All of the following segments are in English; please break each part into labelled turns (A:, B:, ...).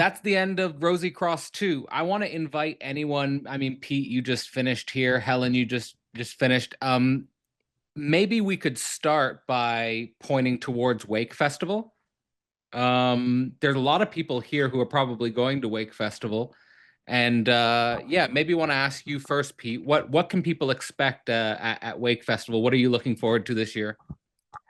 A: that's the end of Rosy Cross 2. I want to invite anyone. I mean, Pete, you just finished here. Helen, you just finished. Maybe we could start by pointing towards Wake Festival. There's a lot of people here who are probably going to Wake Festival. And yeah, maybe want to ask you first, Pete. What can people expect at Wake Festival? What are you looking forward to this year?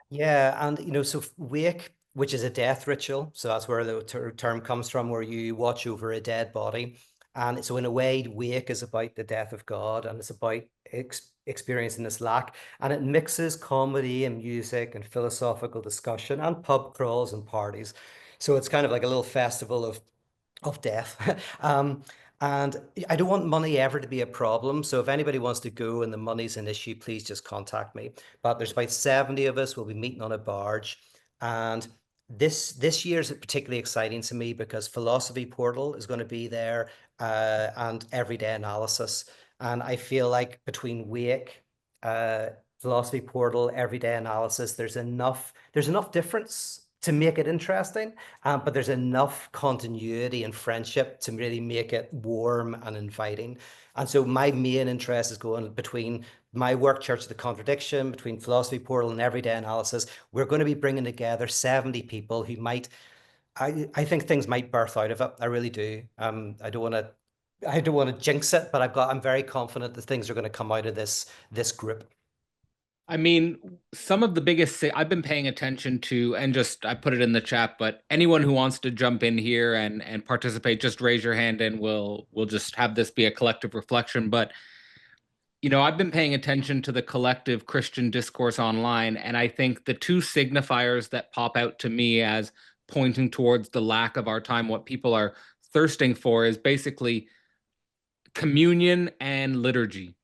B: Yeah, and so wake, which is a death ritual, so that's where the term comes from, where you watch over a dead body. And so in a way, wake is about the death of God, and it's about experiencing this lack. And it mixes comedy and music and philosophical discussion and pub crawls and parties. So it's kind of like a little festival of death. And I don't want money ever to be a problem. So if anybody wants to go and the money's an issue, please just contact me. But there's about 70 of us. We'll be meeting on a barge. And this year is particularly exciting to me because Philosophy Portal is going to be there, and everyday analysis. And I feel like between Wake, uh, Philosophy Portal, everyday analysis, there's enough difference to make it interesting, but there's enough continuity and friendship to really make it warm and inviting. And so my main interest is going between my work, Church of the Contradiction, between Philosophy Portal and Everyday Analysis. We're going to be bringing together 70 people who might, I think things might birth out of it. I really do. I don't want to jinx it, but I'm very confident that things are going to come out of this group.
A: I mean, some of the biggest I've been paying attention to, and just I put it in the chat, but anyone who wants to jump in here and participate, just raise your hand and we'll just have this be a collective reflection. But I've been paying attention to the collective Christian discourse online, and I think the two signifiers that pop out to me as pointing towards the lack of our time, what people are thirsting for, is basically communion and liturgy.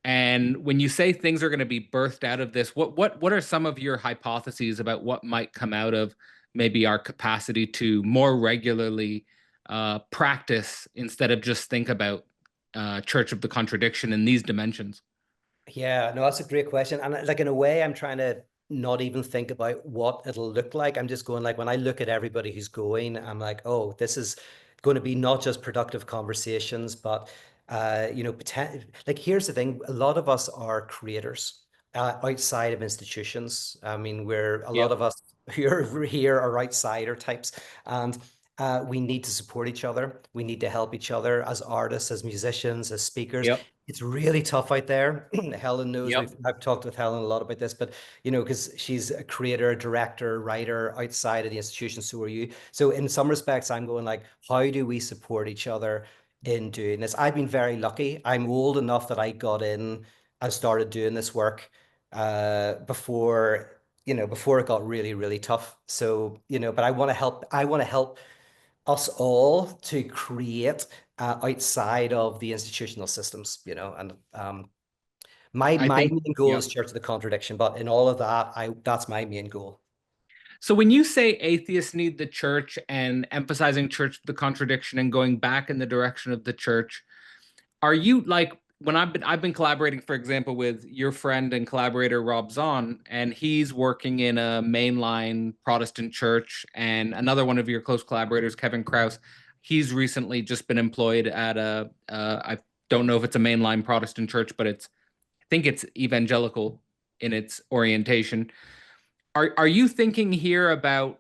A: And when you say things are going to be birthed out of this, what are some of your hypotheses about what might come out of maybe our capacity to more regularly practice instead of just think about Church of the Contradiction in these dimensions?
B: Yeah, no, that's a great question. And like in a way, I'm trying to not even think about what it'll look like. I'm just going like when I look at everybody who's going, I'm like, oh, this is going to be not just productive conversations, but like here's the thing: a lot of us are creators outside of institutions. I mean, we're a lot
A: Yep.
B: of us who are here are outsider types, and we need to support each other. We need to help each other as artists, as musicians, as speakers.
A: Yep.
B: It's really tough out there. Helen knows
A: Yep.
B: I've talked with Helen a lot about this, but because she's a creator, director, writer outside of the institution, so are you. So in some respects, I'm going like, how do we support each other in doing this? I've been very lucky. I'm old enough that I got in and started doing this work before it got really, really tough. So, but I want to help us all to create outside of the institutional systems, and my
A: I
B: my
A: think,
B: main goal is
A: yep.
B: Church of the Contradiction, but in all of that, that's my main goal.
A: So when you say atheists need the church and emphasizing Church of the Contradiction and going back in the direction of the church, are you like when I've been collaborating, for example, with your friend and collaborator Rob Zahn, and he's working in a mainline Protestant church, and another one of your close collaborators, Kevin Krause, he's recently just been employed at I don't know if it's a mainline Protestant church, but I think it's evangelical in its orientation. Are you thinking here about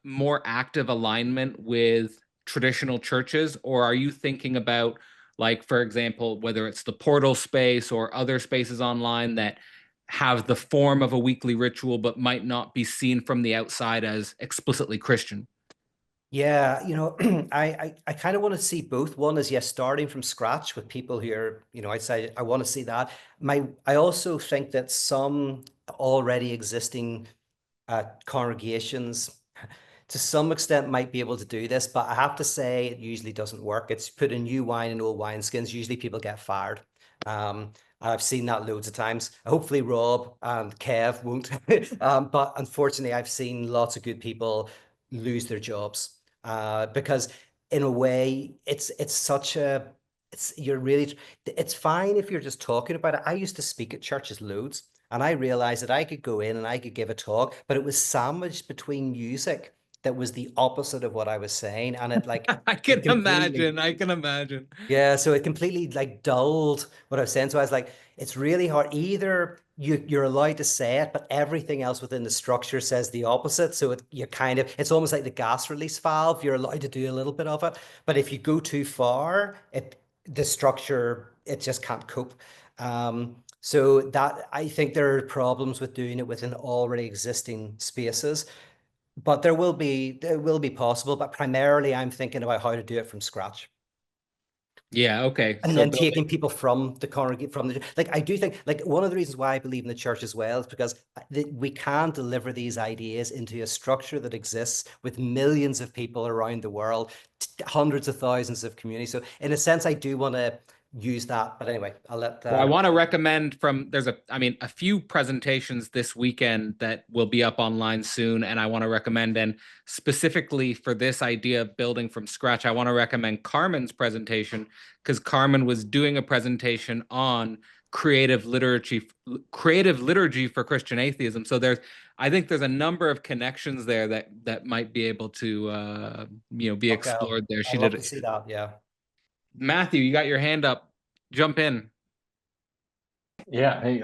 A: more active alignment with traditional churches, or are you thinking about, like, for example, whether it's the portal space or other spaces online that have the form of a weekly ritual but might not be seen from the outside as explicitly Christian?
B: Yeah, I kind of want to see both. One is, yes, starting from scratch with people who are, outside. I want to see that. I also think that some already existing congregations to some extent might be able to do this, but I have to say it usually doesn't work. It's putting new wine in old wineskins. Usually people get fired. And I've seen that loads of times. Hopefully Rob and Kev won't. But unfortunately, I've seen lots of good people lose their jobs because in a way, it's fine if you're just talking about it. I used to speak at churches loads. And I realized that I could go in and I could give a talk, but it was sandwiched between music that was the opposite of what I was saying, and it like
A: I
B: it
A: can
B: completely.
A: imagine. I can imagine.
B: Yeah, so it completely like dulled what I was saying. So I was like, it's really hard. Either you're allowed to say it, but everything else within the structure says the opposite. So you kind of, it's almost like the gas release valve. You're allowed to do a little bit of it, but if you go too far, the structure it just can't cope. So that I think there are problems with doing it within already existing spaces, but there will be possible. But primarily, I'm thinking about how to do it from scratch.
A: Yeah, okay.
B: And
A: So
B: then
A: building.
B: taking people from the congregation, from the like, I do think like one of the reasons why I believe in the church as well is because we can deliver these ideas into a structure that exists with millions of people around the world, hundreds of thousands of communities. So in a sense, I do want to use that. But anyway, I'll let
A: Well, I want to recommend there's a few presentations this weekend that will be up online soon, and I want to recommend, and specifically for this idea of building from scratch, I want to recommend Carmen's presentation because Carmen was doing a presentation on creative liturgy for Christian atheism. So I think there's a number of connections there that might be able to, be
B: okay,
A: explored there.
B: I'd
A: She
B: love
A: did
B: to
A: it.
B: see that. Yeah.
A: Matthew, you got your hand up. Jump in.
C: Yeah, hey,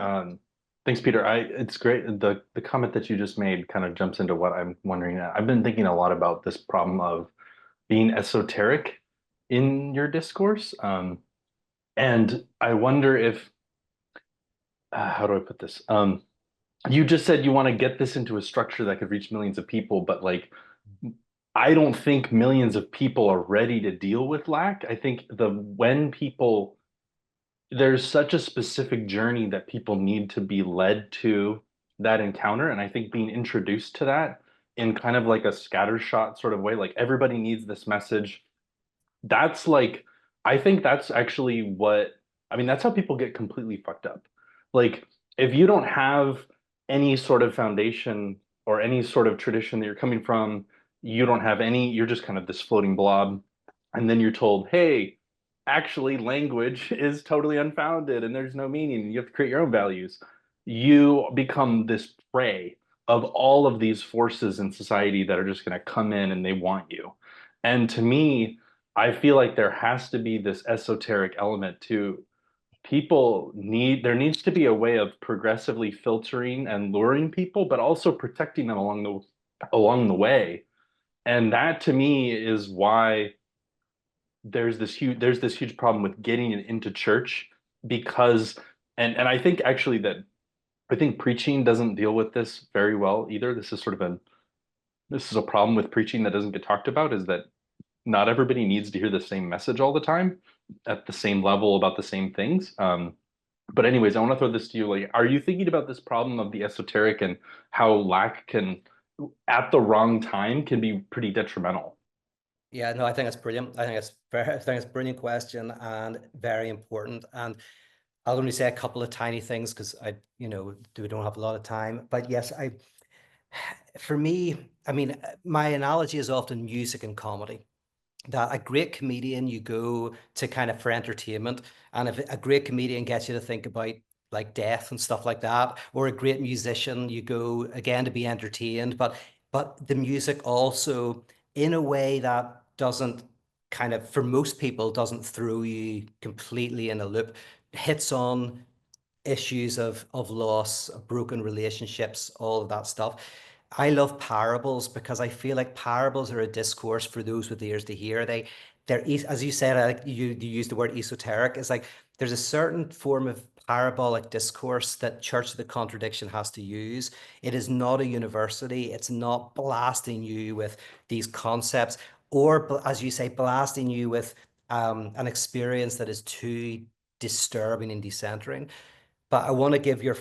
C: thanks, Peter. It's great. The comment that you just made kind of jumps into what I'm wondering. I've been thinking a lot about this problem of being esoteric in your discourse. And I wonder if, how do I put this? You just said you want to get this into a structure that could reach millions of people, but like, I don't think millions of people are ready to deal with lack. I think when people there's such a specific journey that people need to be led to that encounter. And I think being introduced to that in kind of like a scattershot sort of way, like everybody needs this message. That's like, I think that's actually that's how people get completely fucked up. Like, if you don't have any sort of foundation or any sort of tradition that you're coming from, you're just kind of this floating blob. And then you're told, hey, actually, language is totally unfounded and there's no meaning. You have to create your own values. You become this prey of all of these forces in society that are just going to come in and they want you. And to me, I feel like there has to be this esoteric element to there needs to be a way of progressively filtering and luring people, but also protecting them along the way. And that to me is why there's this huge problem with getting it into church because and I think actually that I think preaching doesn't deal with this very well either. This is a problem with preaching that doesn't get talked about is that not everybody needs to hear the same message all the time at the same level about the same things. But anyways, I want to throw this to you. Like, are you thinking about this problem of the esoteric and how lack can, at the wrong time, can be pretty detrimental?
B: Yeah, no, I think it's brilliant. I think it's a brilliant question and very important. And I'll only say a couple of tiny things because we don't have a lot of time. But yes, for me, I mean, my analogy is often music and comedy. That a great comedian you go to kind of for entertainment, and if a great comedian gets you to think about like death and stuff like that, or a great musician you go again to be entertained, but the music also in a way that doesn't kind of for most people doesn't throw you completely in a loop, hits on issues of loss, of broken relationships, all of that stuff. I love parables because I feel like parables are a discourse for those with ears to hear. As you said, you use the word esoteric. It's like there's a certain form of parabolic discourse that Church of the Contradiction has to use. It is not a university. It's not blasting you with these concepts, or as you say, blasting you with an experience that is too disturbing and decentering. But I want to give your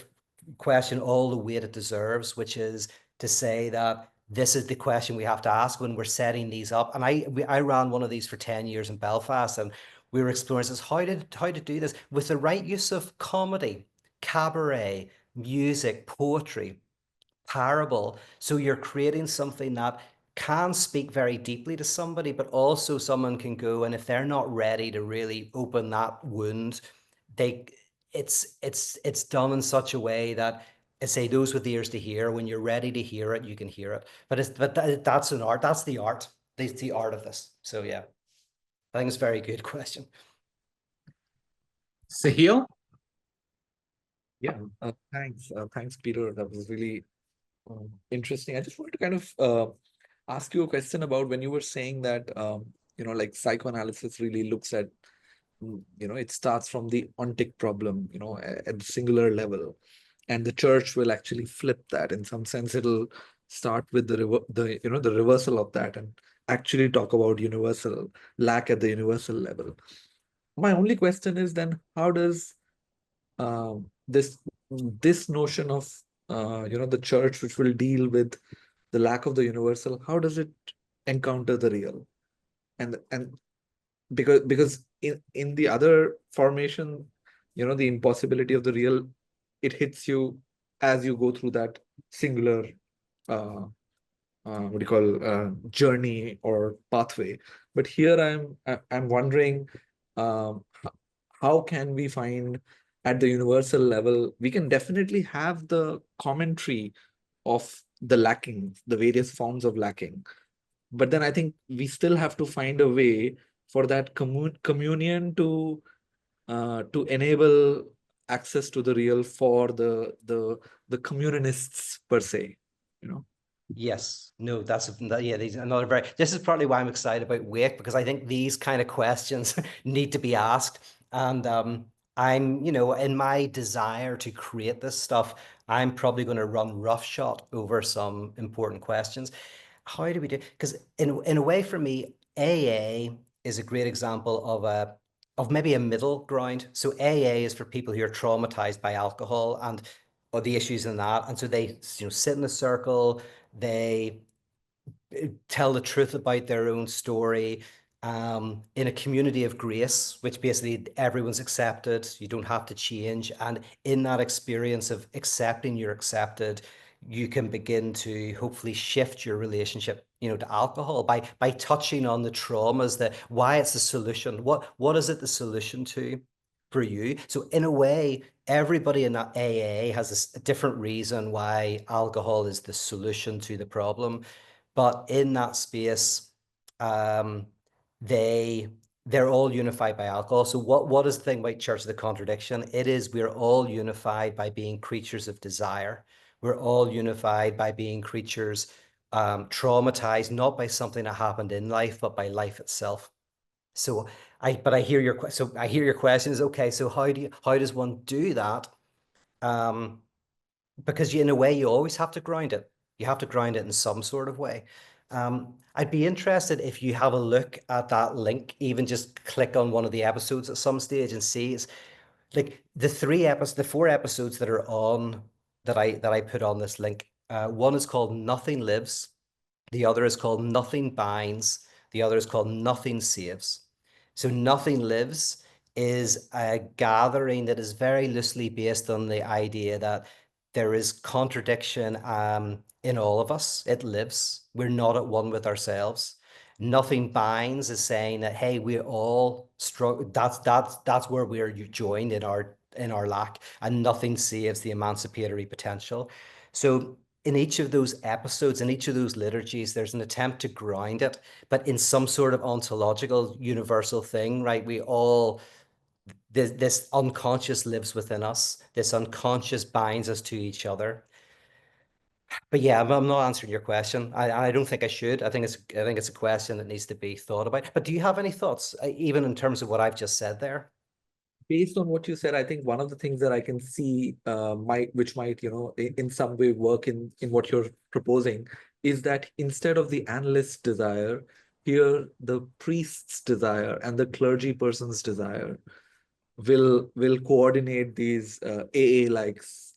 B: question all the weight it deserves, which is to say that this is the question we have to ask when we're setting these up. And I ran one of these for 10 years in Belfast, and we were exploring this, how to do this with the right use of comedy, cabaret, music, poetry, parable. So you're creating something that can speak very deeply to somebody, but also someone can go, and if they're not ready to really open that wound, they it's done in such a way that I say those with ears to hear. When you're ready to hear it, you can hear it. But that's an art. That's the art. It's the art of this. So yeah, I think it's a very good question.
A: Sahil?
D: Yeah, thanks, Peter. That was really interesting. I just wanted to kind of ask you a question about when you were saying that like psychoanalysis really looks at it starts from the ontic problem, at the singular level, and the church will actually flip that. In some sense, it'll start with the reversal of that and actually talk about universal lack at the universal level. My only question is then, how does this notion of the church, which will deal with the lack of the universal, how does it encounter the real? And because in the other formation, the impossibility of the real, it hits you as you go through that singular what do you call journey or pathway. But here I'm wondering, how can we find at the universal level? We can definitely have the commentary of the lacking, the various forms of lacking, but then I think we still have to find a way for that communion to enable access to the real for the communionists per se,
B: Yes, no, yeah, these another very, this is partly why I'm excited about Wake, because I think these kind of questions need to be asked. And I'm, in my desire to create this stuff, I'm probably going to run roughshod over some important questions. How do we do? Because in a way, for me, AA is a great example of maybe a middle ground. So AA is for people who are traumatized by alcohol and or the issues in that, and so they sit in a circle, they tell the truth about their own story in a community of grace, which basically everyone's accepted. You don't have to change. And in that experience of accepting you're accepted, you can begin to hopefully shift your relationship, to alcohol by touching on the traumas, that why it's the solution. What is it the solution to for you? So in a way, everybody in that AA has a different reason why alcohol is the solution to the problem. But in that space, they're all unified by alcohol. So what is the thing about Church of the Contradiction? It is we're all unified by being creatures of desire. We're all unified by being creatures traumatized, not by something that happened in life, but by life itself. So I hear your question is, okay, so how does one do that? Because in a way you always have to ground it. You have to ground it in some sort of way. I'd be interested if you have a look at that link, even just click on one of the episodes at some stage and see. It's like the 4 episodes that are on that I put on this link. One is called Nothing Lives, the other is called Nothing Binds, the other is called Nothing Saves. So Nothing Lives is a gathering that is very loosely based on the idea that there is contradiction in all of us. It lives. We're not at one with ourselves. Nothing Binds is saying that, hey, we all struggle. That's where we're joined in our lack, and Nothing Saves the emancipatory potential. So in each of those episodes, in each of those liturgies, there's an attempt to ground it, but in some sort of ontological universal thing, right? We all, this unconscious lives within us. This unconscious binds us to each other. But yeah, I'm not answering your question. I don't think I should. I think it's a question that needs to be thought about. But do you have any thoughts, even in terms of what I've just said there?
D: Based on what you said, I think one of the things that I can see which might, in some way work in what you're proposing is that instead of the analyst's desire, here the priest's desire and the clergy person's desire will coordinate these AA likes,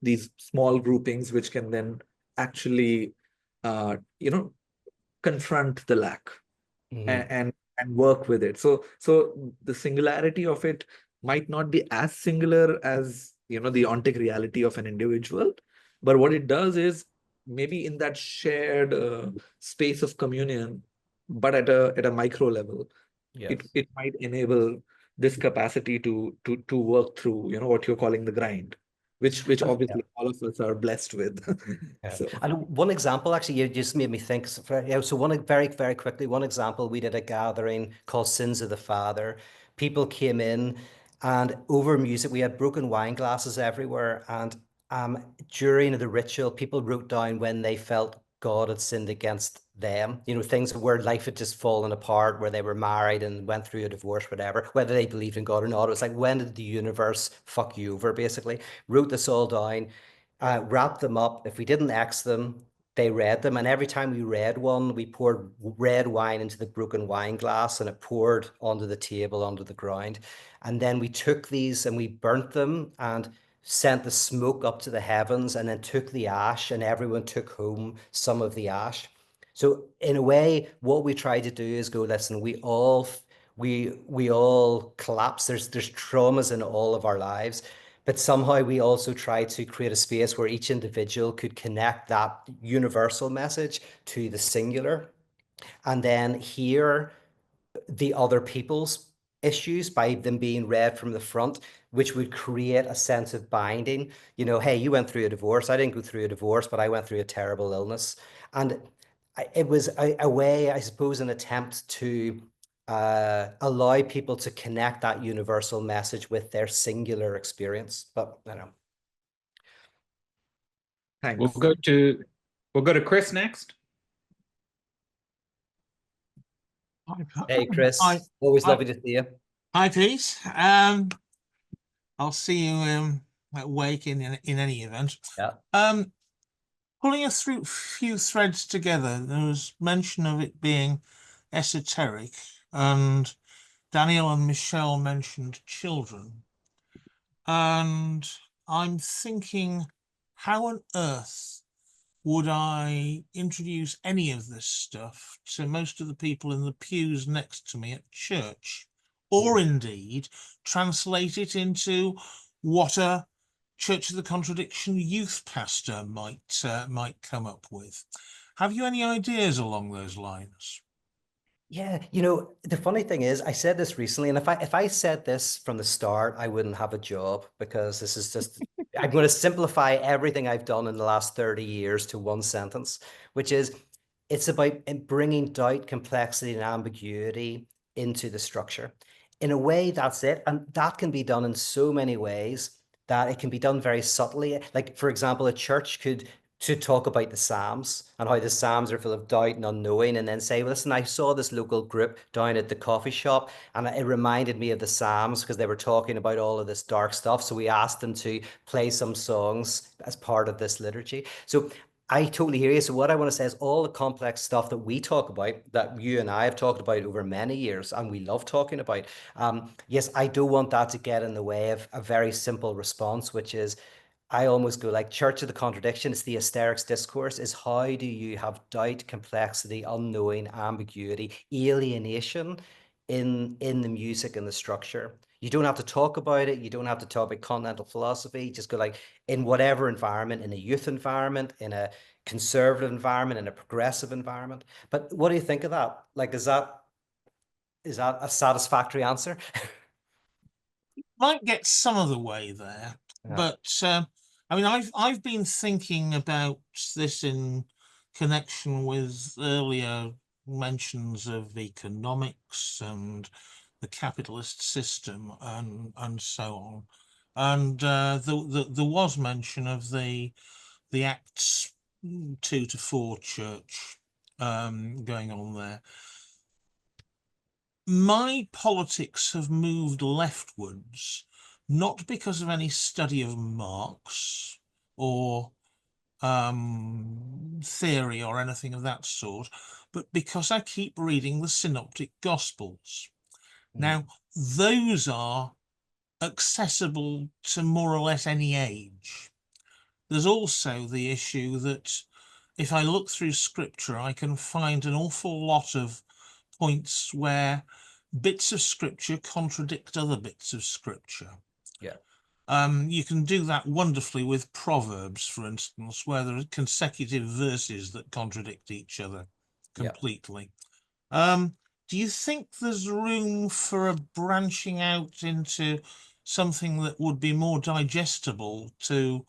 D: these small groupings which can then actually confront the lack and work with it. So the singularity of it might not be as singular as the ontic reality of an individual, but what it does is maybe in that shared space of communion, but at a micro level,
B: Yes.
D: it might enable this capacity to work through what you're calling the grind, which obviously all of us are blessed with. So
B: And one example, actually, you just made me think. So one very, very quickly, one example, we did a gathering called Sins of the Father. People came in, and over music, we had broken wine glasses everywhere. And during the ritual, people wrote down when they felt God had sinned against them, things where life had just fallen apart, where they were married and went through a divorce, whatever, whether they believed in God or not. It was like, when did the universe fuck you over, basically? Wrote this all down, wrapped them up. If we didn't X them, they read them. And every time we read one, we poured red wine into the broken wine glass, and it poured onto the table, onto the ground. And then we took these and we burnt them and sent the smoke up to the heavens, and then took the ash, and everyone took home some of the ash. So in a way, what we try to do is go, listen, we all collapse. There's traumas in all of our lives, but somehow we also try to create a space where each individual could connect that universal message to the singular, and then hear the other people's issues by them being read from the front, which would create a sense of binding. Hey, you went through a divorce. I didn't go through a divorce, but I went through a terrible illness. And it was a way, I suppose, an attempt to allow people to connect that universal message with their singular experience. But
D: thanks.
A: We'll go to Chris next.
B: Hey, Chris.
E: Hi.
B: Always
E: Hi.
B: lovely to see you.
E: Hi, Pete. I'll see you at Wake in any event.
B: Yeah.
E: Pulling a few threads together, there was mention of it being esoteric, and Daniel and Michelle mentioned children. And I'm thinking, how on earth would I introduce any of this stuff to most of the people in the pews next to me at church, or indeed translate it into what a Church of the Contradiction youth pastor might come up with? Have you any ideas along those lines?
B: Yeah, the funny thing is, I said this recently, and if I said this from the start, I wouldn't have a job, because this is just, I'm going to simplify everything I've done in the last 30 years to one sentence, which is, it's about bringing doubt, complexity, and ambiguity into the structure. In a way, that's it. And that can be done in so many ways, that it can be done very subtly. Like, for example, a church could to talk about the Psalms and how the Psalms are full of doubt and unknowing, and then say, well, listen, I saw this local group down at the coffee shop, and it reminded me of the Psalms because they were talking about all of this dark stuff. So we asked them to play some songs as part of this liturgy. So I totally hear you. So what I want to say is, all the complex stuff that we talk about, that you and I have talked about over many years, and we love talking about, yes, I do want that to get in the way of a very simple response, which is, I almost go like, Church of the Contradiction, it's the hysterics discourse, is how do you have doubt, complexity, unknowing, ambiguity, alienation in the music and the structure. You don't have to talk about it. You don't have to talk about continental philosophy. Just go like, in whatever environment, in a youth environment, in a conservative environment, in a progressive environment. But what do you think of that? Like, is that a satisfactory answer?
E: Might get some of the way there, but I mean, I've been thinking about this in connection with earlier mentions of economics and the capitalist system and so on, and there was mention of the Acts 2 to 4 church going on there. My politics have moved leftwards, not because of any study of Marx or theory or anything of that sort, but because I keep reading the Synoptic Gospels. Now, those are accessible to more or less any age. There's also the issue that if I look through scripture, I can find an awful lot of points where bits of scripture contradict other bits of scripture.
B: Yeah.
E: You can do that wonderfully with Proverbs, for instance, where there are consecutive verses that contradict each other completely. Do you think there's room for a branching out into something that would be more digestible to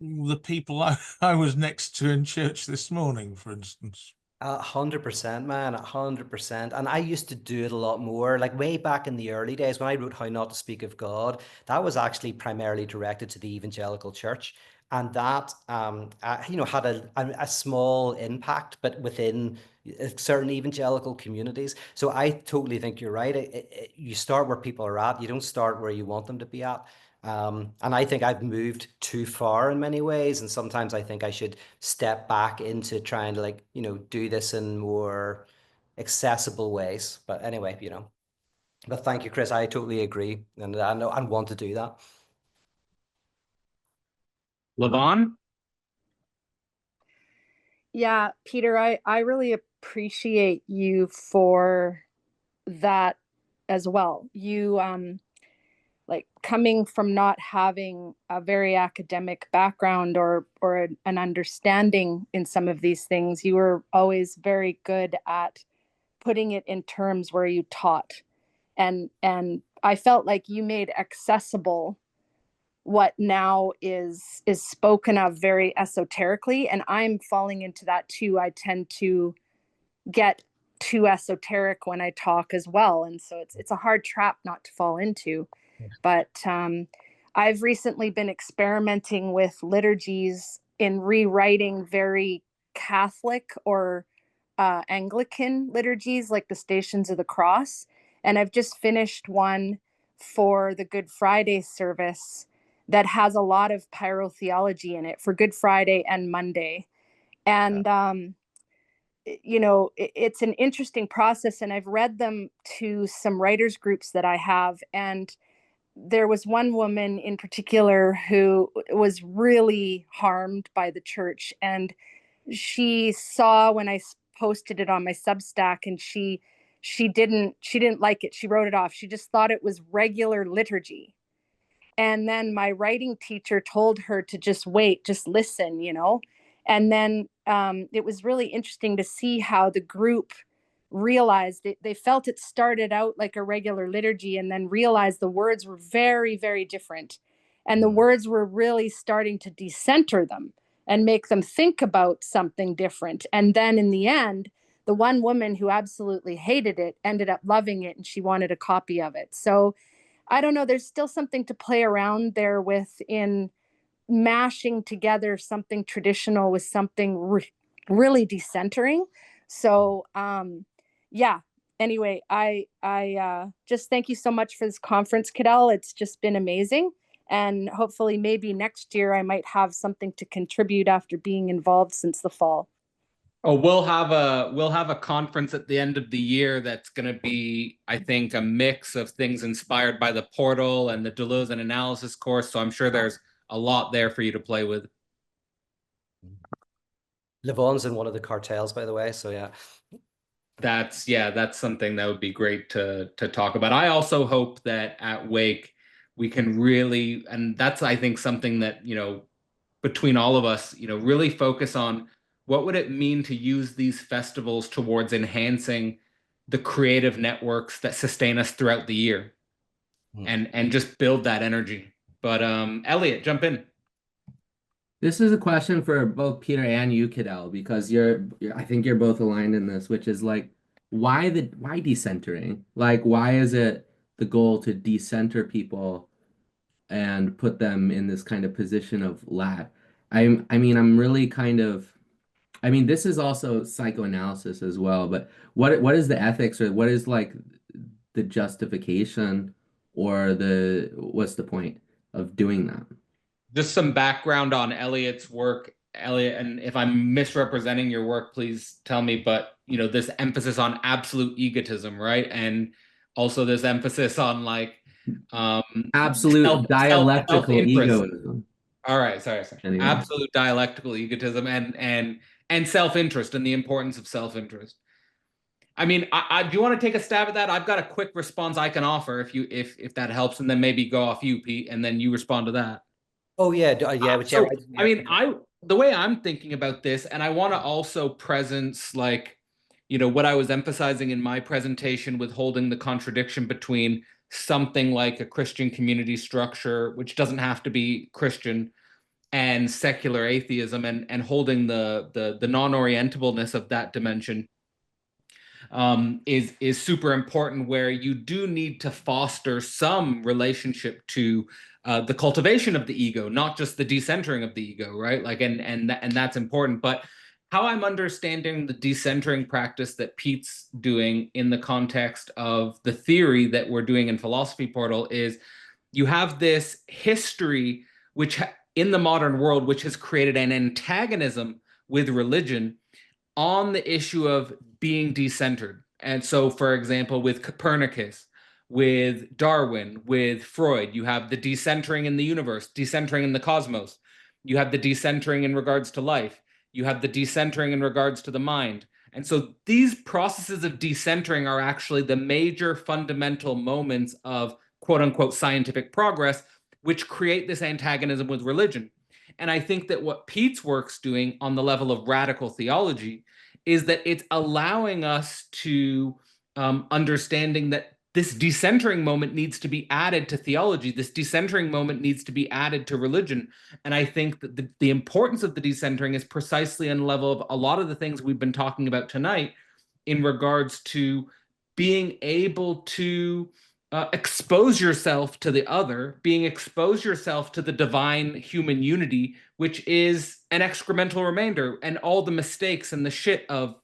E: the people I was next to in church this morning, for instance.
B: 100%, man, 100%. And I used to do it a lot more, like way back in the early days when I wrote How Not to Speak of God. That was actually primarily directed to the evangelical church, and that had a small impact, but within certain evangelical communities. So I totally think you're right. You start where people are at. You don't start where you want them to be at. And I think I've moved too far in many ways. And sometimes I think I should step back into trying to, like, do this in more accessible ways. But anyway, but thank you, Chris. I totally agree. And I know I want to do that.
A: Levon?
F: Yeah, Peter, I really appreciate you for that as well. You like coming from not having a very academic background or an understanding in some of these things, you were always very good at putting it in terms where you taught. And I felt like you made accessible what now is spoken of very esoterically, and I'm falling into that too. I tend to get too esoteric when I talk as well, and so it's a hard trap not to fall into. But I've recently been experimenting with liturgies in rewriting very Catholic or Anglican liturgies, like the Stations of the Cross, and I've just finished one for the Good Friday service that has a lot of pyrotheology in it for Good Friday and Monday. And it's an interesting process, and I've read them to some writers groups that I have, and there was one woman in particular who was really harmed by the church, and she saw when I posted it on my Substack, and she didn't like it. She wrote it off. She just thought it was regular liturgy. And then my writing teacher told her to just wait, just listen, And then it was really interesting to see how the group realized it. They felt it started out like a regular liturgy and then realized the words were very, very different. And the words were really starting to decenter them and make them think about something different. And then in the end, the one woman who absolutely hated it ended up loving it, and she wanted a copy of it. So I don't know, there's still something to play around there with in mashing together something traditional with something really decentering. So yeah, anyway, I just thank you so much for this conference, Cadell. It's just been amazing. And hopefully maybe next year I might have something to contribute after being involved since the fall.
A: Oh, we'll have a conference at the end of the year that's going to be, I think, a mix of things inspired by the portal and the Deleuze and analysis course. So I'm sure there's a lot there for you to play with.
B: Levon's in one of the cartels, by the way. So yeah.
A: That's something that would be great to talk about. I also hope that at Wake we can really, and that's, I think, something that, between all of us, really focus on what would it mean to use these festivals towards enhancing the creative networks that sustain us throughout the year, and just build that energy. But Elliot, jump in.
G: This is a question for both Peter and you, Cadell, because I think you're both aligned in this, which is like, why decentering? Like, why is it the goal to decenter people and put them in this kind of position of lack? I mean, I'm really kind of, I mean, this is also psychoanalysis as well, but what is the ethics, or what is like the justification, or what's the point of doing that?
A: Just some background on Elliot's work, Elliot, and if I'm misrepresenting your work, please tell me, but this emphasis on absolute egotism, right? And also this emphasis on like
G: absolute dialectical egoism.
A: All right, sorry. Anyway. Absolute dialectical egotism and self-interest, and the importance of self-interest. I mean, I do you want to take a stab at that? I've got a quick response I can offer if that helps, and then maybe go off you, Pete, and then you respond to that.
B: Oh yeah, yeah.
A: So, I mean, the way I'm thinking about this, and I want to also presence like, what I was emphasizing in my presentation with holding the contradiction between something like a Christian community structure, which doesn't have to be Christian, and secular atheism, and holding the non-orientableness of that dimension is super important, where you do need to foster some relationship to the cultivation of the ego, not just the decentering of the ego, right? Like, and that's important. But how I'm understanding the decentering practice that Pete's doing in the context of the theory that we're doing in Philosophy Portal is you have this history which in the modern world, which has created an antagonism with religion on the issue of being decentered. And so, for example, with Copernicus, with Darwin, with Freud, you have the decentering in the universe, decentering in the cosmos. You have the decentering in regards to life. You have the decentering in regards to the mind. And so these processes of decentering are actually the major fundamental moments of quote unquote scientific progress, which create this antagonism with religion. And I think that what Pete's work's doing on the level of radical theology is that it's allowing us to understanding that this decentering moment needs to be added to theology. This decentering moment needs to be added to religion. And I think that the importance of the decentering is precisely on the level of a lot of the things we've been talking about tonight in regards to being able to expose yourself to the other, expose yourself to the divine human unity, which is an excremental remainder, and all the mistakes and the shit of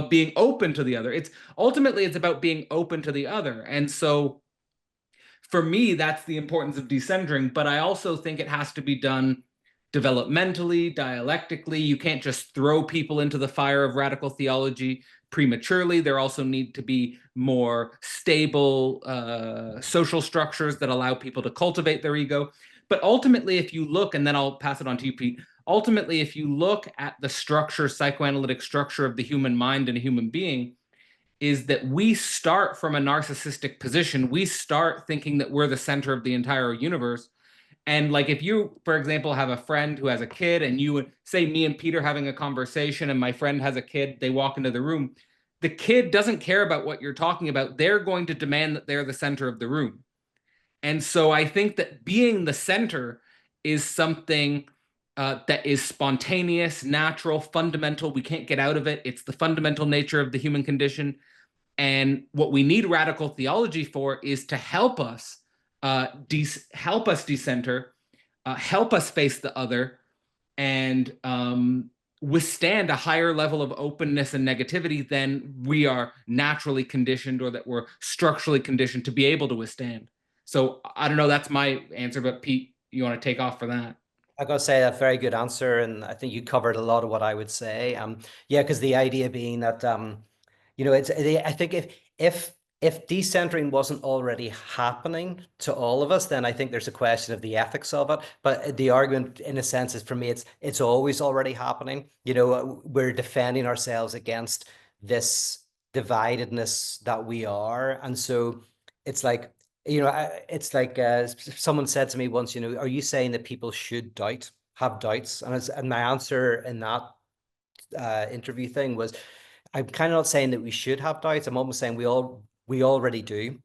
A: being open to the other. It's ultimately about being open to the other. And so for me, that's the importance of decentering. But I also think it has to be done developmentally, dialectically. You can't just throw people into the fire of radical theology prematurely. There also need to be more stable social structures that allow people to cultivate their ego. But ultimately, if you look, and then I'll pass it on to you, Pete, ultimately, if you look at the structure, psychoanalytic structure of the human mind and a human being, is that we start from a narcissistic position. We start thinking that we're the center of the entire universe. And like, if you, for example, have a friend who has a kid, and you would say, me and Peter having a conversation, and my friend has a kid, they walk into the room, the kid doesn't care about what you're talking about. They're going to demand that they're the center of the room. And so I think that being the center is something that is spontaneous, natural, fundamental. We can't get out of it. It's the fundamental nature of the human condition. And what we need radical theology for is to help us decenter, help us face the other, and withstand a higher level of openness and negativity than we are naturally conditioned, or that we're structurally conditioned to be able to withstand. So I don't know, that's my answer, but Pete, you want to take off for that?
B: I gotta say, that's a very good answer, and I think you covered a lot of what I would say. Yeah, because the idea being that you know, I think if decentering wasn't already happening to all of us, then I think there's a question of the ethics of it. But the argument, in a sense, is, for me, it's always already happening. You know, we're defending ourselves against this dividedness that we are, and so it's like, you know, it's like someone said to me once, you know, are you saying that people should have doubts? And my answer in that interview thing was, I'm kind of not saying that we should have doubts. I'm almost saying we already do.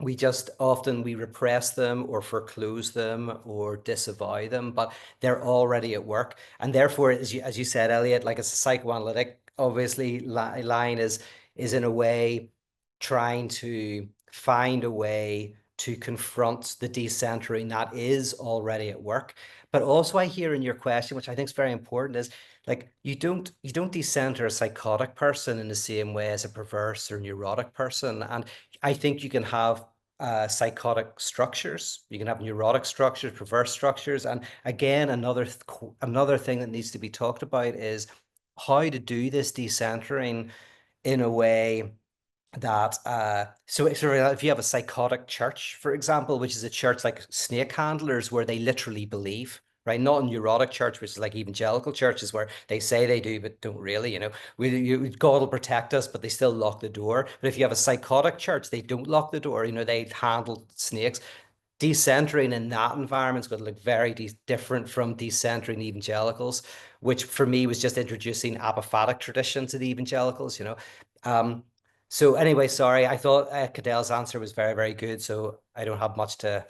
B: We just often we repress them or foreclose them or disavow them, but they're already at work. And therefore, as you said, Elliot, like, it's a psychoanalytic, obviously, line is in a way trying to find a way to confront the decentering that is already at work. But also, I hear in your question, which I think is very important, is like, you don't decenter a psychotic person in the same way as a perverse or neurotic person. And I think you can have psychotic structures, you can have neurotic structures, perverse structures. And again, another thing that needs to be talked about is how to do this decentering in a way that so if you have a psychotic church, for example, which is a church like snake handlers, where they literally believe, right? Not a neurotic church, which is like evangelical churches, where they say they do but don't really, you know, God will protect us, but they still lock the door. But if you have a psychotic church, they don't lock the door, you know, they handle snakes. Decentering in that environment is going to look very different from decentering evangelicals, which for me was just introducing apophatic tradition to the evangelicals, you know. So anyway, sorry, I thought Cadell's answer was very, very good. So I don't have much to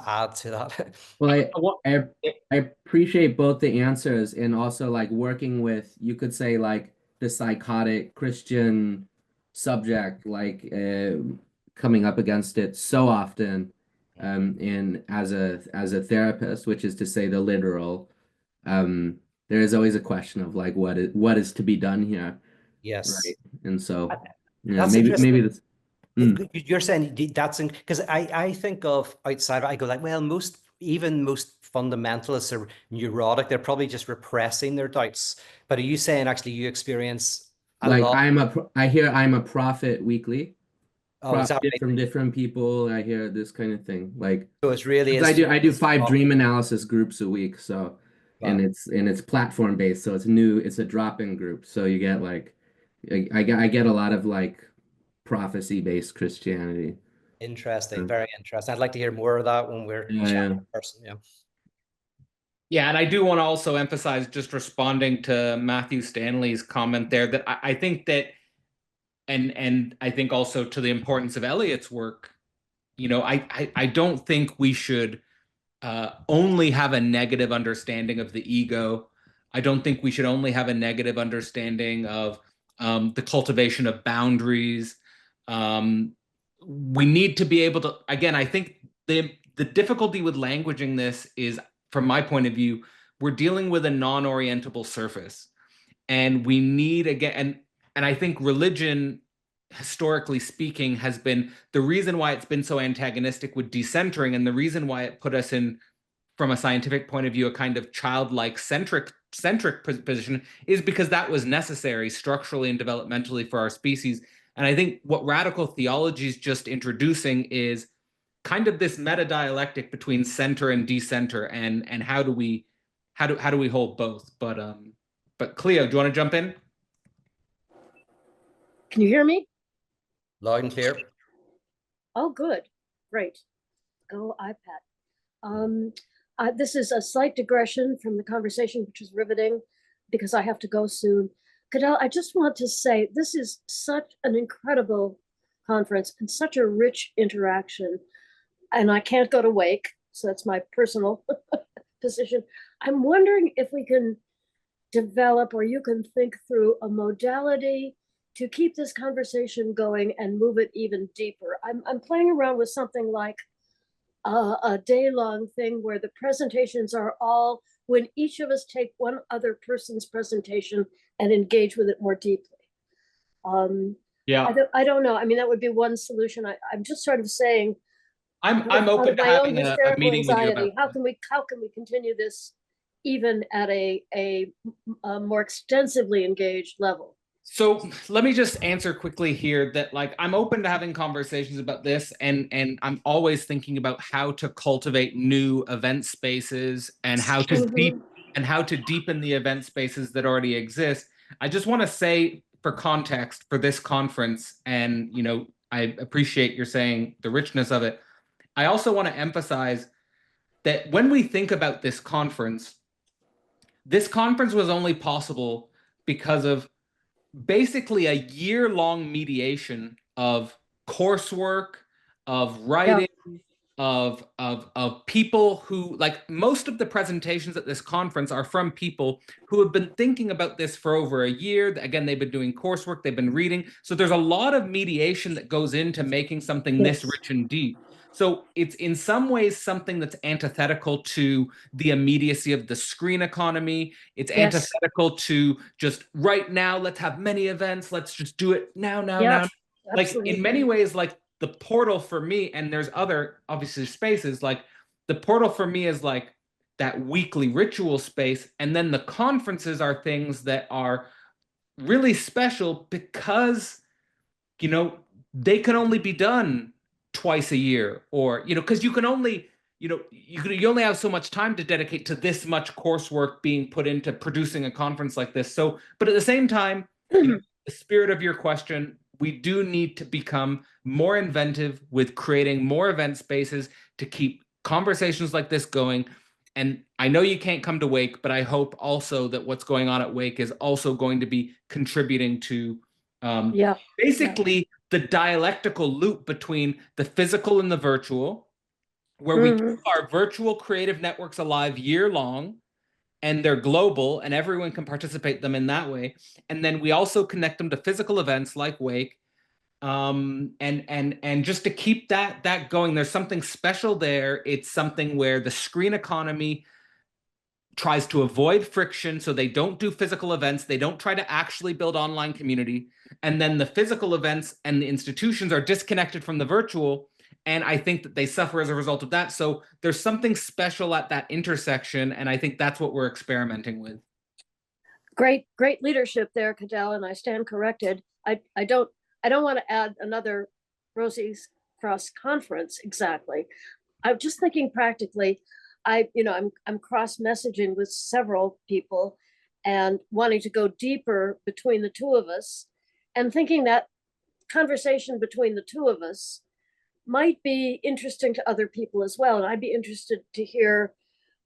B: add to that.
G: Well, I appreciate both the answers and also like working with, you could say like the psychotic Christian subject, like coming up against it so often, in as a therapist, which is to say the literal, there is always a question of like what is to be done here,
B: Yes.
G: right? And so, yeah,
B: That's
G: maybe
B: interesting.
G: this.
B: You're saying that's because I think of outside, I go like, well, most fundamentalists are neurotic. They're probably just repressing their doubts. But are you saying actually you experience a
G: Like
B: lot?
G: I hear I'm a prophet weekly.
B: Oh, is that
G: Profit
B: right?
G: from different people. I hear this kind of thing. Like,
B: So it's really
G: 'cause
B: is.
G: I do 5 dream analysis groups a week, so
B: Wow.
G: and it's platform based, so it's a drop-in group. So you get like I get a lot of like prophecy based Christianity.
B: Interesting, very interesting. I'd like to hear more of that when we're
G: Yeah,
B: chatting
G: yeah.
B: in person. Yeah.
A: Yeah, and I do want to also emphasize, just responding to Matthew Stanley's comment there, that I think that, and I think also to the importance of Eliot's work, I don't think we should only have a negative understanding of the ego. I don't think we should only have a negative understanding of the cultivation of boundaries. We need to be able to, again, I think the difficulty with languaging this is, from my point of view, we're dealing with a non-orientable surface. And we need, again, and I think religion, historically speaking, has been the reason why it's been so antagonistic with decentering, and the reason why it put us in, from a scientific point of view, a kind of childlike centric position, is because that was necessary structurally and developmentally for our species. And I think what radical theology is just introducing is kind of this meta dialectic between center and decenter, and how do we hold both? But Cleo, do you want to jump in?
H: Can you hear me?
B: Loud and clear.
H: Oh, good. Great. Go iPad. This is a slight digression from the conversation, which is riveting, because I have to go soon. Cadell, I just want to say this is such an incredible conference and such a rich interaction. And I can't go to Wake, so that's my personal position. I'm wondering if we can develop, or you can think through a modality to keep this conversation going and move it even deeper. I'm playing around with something like a day-long thing where the presentations are all, when each of us take one other person's presentation and engage with it more deeply.
A: Yeah,
H: I don't know. I mean, that would be one solution. I'm just sort of saying,
A: I'm open to
H: my own
A: having a
H: hysterical
A: meeting with you
H: anxiety.
A: about
H: How can we continue this even at a more extensively engaged level?
A: So let me just answer quickly here that, like, I'm open to having conversations about this, and I'm always thinking about how to cultivate new event spaces and how to deepen the event spaces that already exist. I just want to say, for context for this conference, and I appreciate your saying the richness of it. I also want to emphasize that when we think about this conference was only possible because of basically a year-long mediation of coursework, of writing, of people who, like, most of the presentations at this conference are from people who have been thinking about this for over a year. Again, they've been doing coursework, they've been reading. So there's a lot of mediation that goes into making something this rich and deep. So it's in some ways something that's antithetical to the immediacy of the screen economy. It's antithetical to just right now, let's have many events, let's just do it now. Like, in many ways, like, the portal for me, and there's other obviously spaces, like the portal for me is like that weekly ritual space, and then the conferences are things that are really special because they can only be done twice a year, or because you can only you only have so much time to dedicate to this much coursework being put into producing a conference like this. So, but at the same time, the spirit of your question, we do need to become more inventive with creating more event spaces to keep conversations like this going. And I know you can't come to Wake, but I hope also that what's going on at Wake is also going to be contributing to
H: Yeah.
A: Basically, the dialectical loop between the physical and the virtual, where we keep our virtual creative networks alive year long, and they're global, and everyone can participate them in that way. And then we also connect them to physical events like Wake, and just to keep that going. There's something special there. It's something where the screen economy tries to avoid friction, so they don't do physical events. They don't try to actually build online community. And then the physical events and the institutions are disconnected from the virtual. And I think that they suffer as a result of that. So there's something special at that intersection. And I think that's what we're experimenting with.
H: Great leadership there, Cadell, and I stand corrected. I don't want to add another Rosy's cross conference exactly. I'm just thinking practically. I'm cross messaging with several people and wanting to go deeper between the two of us, and thinking that conversation between the two of us might be interesting to other people as well. And I'd be interested to hear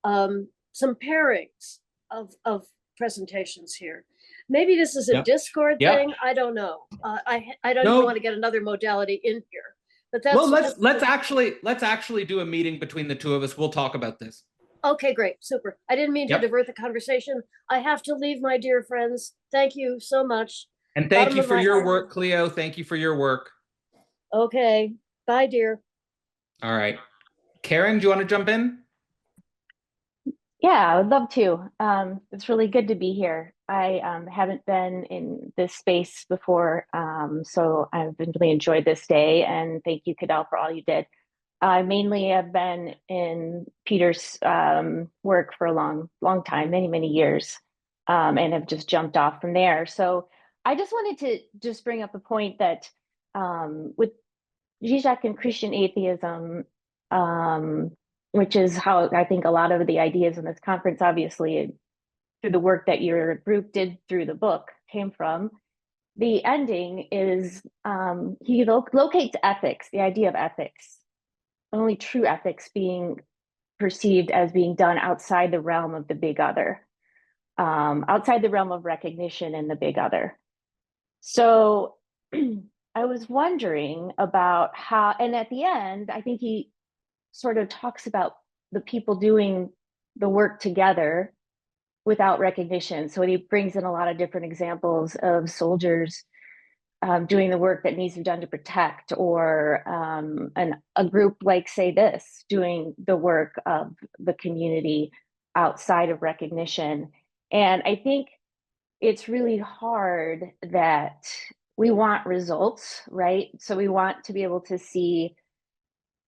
H: some pairings of presentations here. Maybe this is a Discord thing. I don't know. I don't even want to get another modality in here. But that's,
A: well, let's actually do a meeting between the two of us. We'll talk about this.
H: Okay, great, super. I didn't mean to divert the conversation. I have to leave, my dear friends. Thank you so much.
A: And thank you for your work, Cleo. Thank you for your work.
H: Okay, bye, dear.
A: All right, Karen, do you want to jump in?
I: Yeah, I would love to. It's really good to be here. I haven't been in this space before, so I've really enjoyed this day, and thank you, Cadell, for all you did. I mainly have been in Peter's work for a long time, many years, and have just jumped off from there. So I just wanted to just bring up a point that with Zizek and Christian atheism, which is how I think a lot of the ideas in this conference, obviously, through the work that your group did through the book, came from. The ending is he locates ethics, the idea of ethics, only true ethics being perceived as being done outside the realm of the big other, outside the realm of recognition and the big other. So I was wondering about how, and at the end, I think he sort of talks about the people doing the work together without recognition. So he brings in a lot of different examples of soldiers doing the work that needs to be done to protect, or a group like, say, this, doing the work of the community outside of recognition. And I think it's really hard that we want results, right? So we want to be able to see,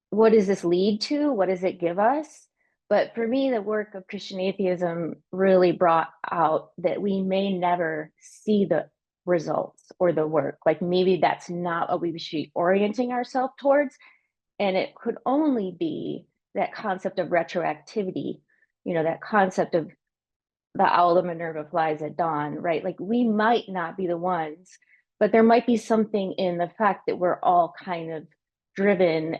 I: what does this lead to? What does it give us? But for me, the work of Christian atheism really brought out that we may never see the results or the work. Like, maybe that's not what we should be orienting ourselves towards. And it could only be that concept of retroactivity, that concept of the owl of Minerva flies at dawn, right? Like, we might not be the ones, but there might be something in the fact that we're all kind of driven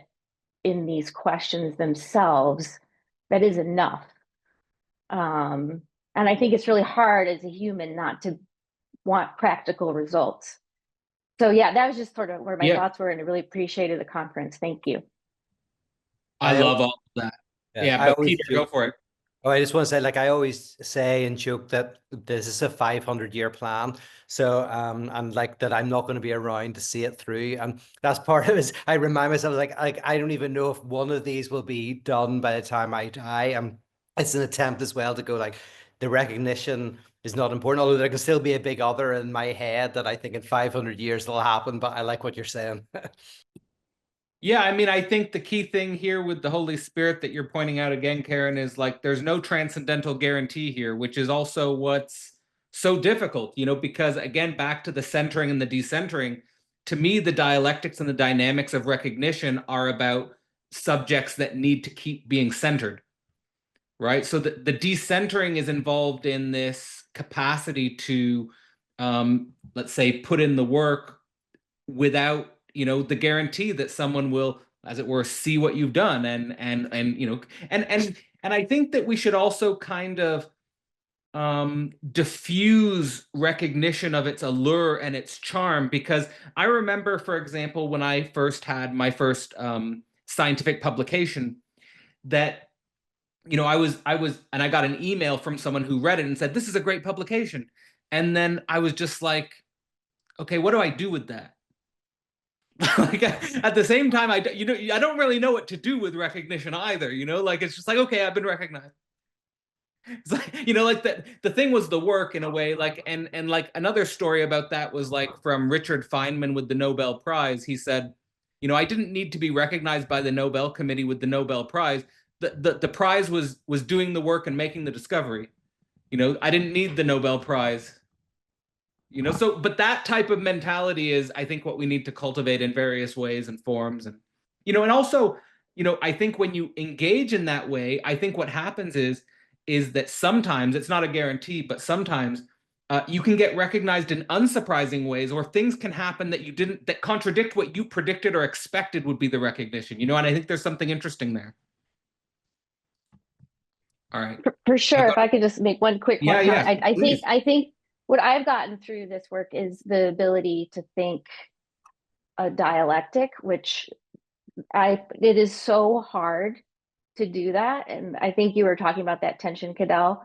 I: in these questions themselves that is enough. And I think it's really hard as a human not to want practical results. So yeah, that was just sort of where my thoughts were, and I really appreciated the conference. Thank you.
A: I love all of that. But Peter, go for it.
B: Oh, I just want to say, like I always say and joke, that this is a 500-year plan. So, and like that, I'm not going to be around to see it through. And that's part of it. I remind myself, like I don't even know if one of these will be done by the time I die. It's an attempt as well to go, like, the recognition is not important, although there can still be a big other in my head that I think in 500 years it'll happen. But I like what you're saying.
A: Yeah, I mean, I think the key thing here with the Holy Spirit that you're pointing out again, Karen, is like there's no transcendental guarantee here, which is also what's so difficult, because again, back to the centering and the decentering, to me, the dialectics and the dynamics of recognition are about subjects that need to keep being centered, right? So the decentering is involved in this capacity to, let's say, put in the work without the guarantee that someone will, as it were, see what you've done. And I think that we should also kind of diffuse recognition of its allure and its charm. Because I remember, for example, when I first had my first scientific publication, that I was and I got an email from someone who read it and said, "This is a great publication," and then I was just like, "Okay, what do I do with that?" Like at the same time, I don't really know what to do with recognition either. Like it's just like, okay, I've been recognized. It's like, like the thing was the work in a way, like, and like another story about that was like from Richard Feynman with the Nobel Prize. He said, I didn't need to be recognized by the Nobel Committee with the Nobel Prize. The prize was doing the work and making the discovery. I didn't need the Nobel Prize. So, but that type of mentality is, I think, what we need to cultivate in various ways and forms. And, and also, I think when you engage in that way, I think what happens is that sometimes, it's not a guarantee, but sometimes you can get recognized in unsurprising ways, or things can happen that contradict what you predicted or expected would be the recognition, and I think there's something interesting there. All right.
I: For sure. If I could just make one quick
A: comment.
I: Yeah, I think what I've gotten through this work is the ability to think a dialectic, which it is so hard to do that. And I think you were talking about that tension, Cadell,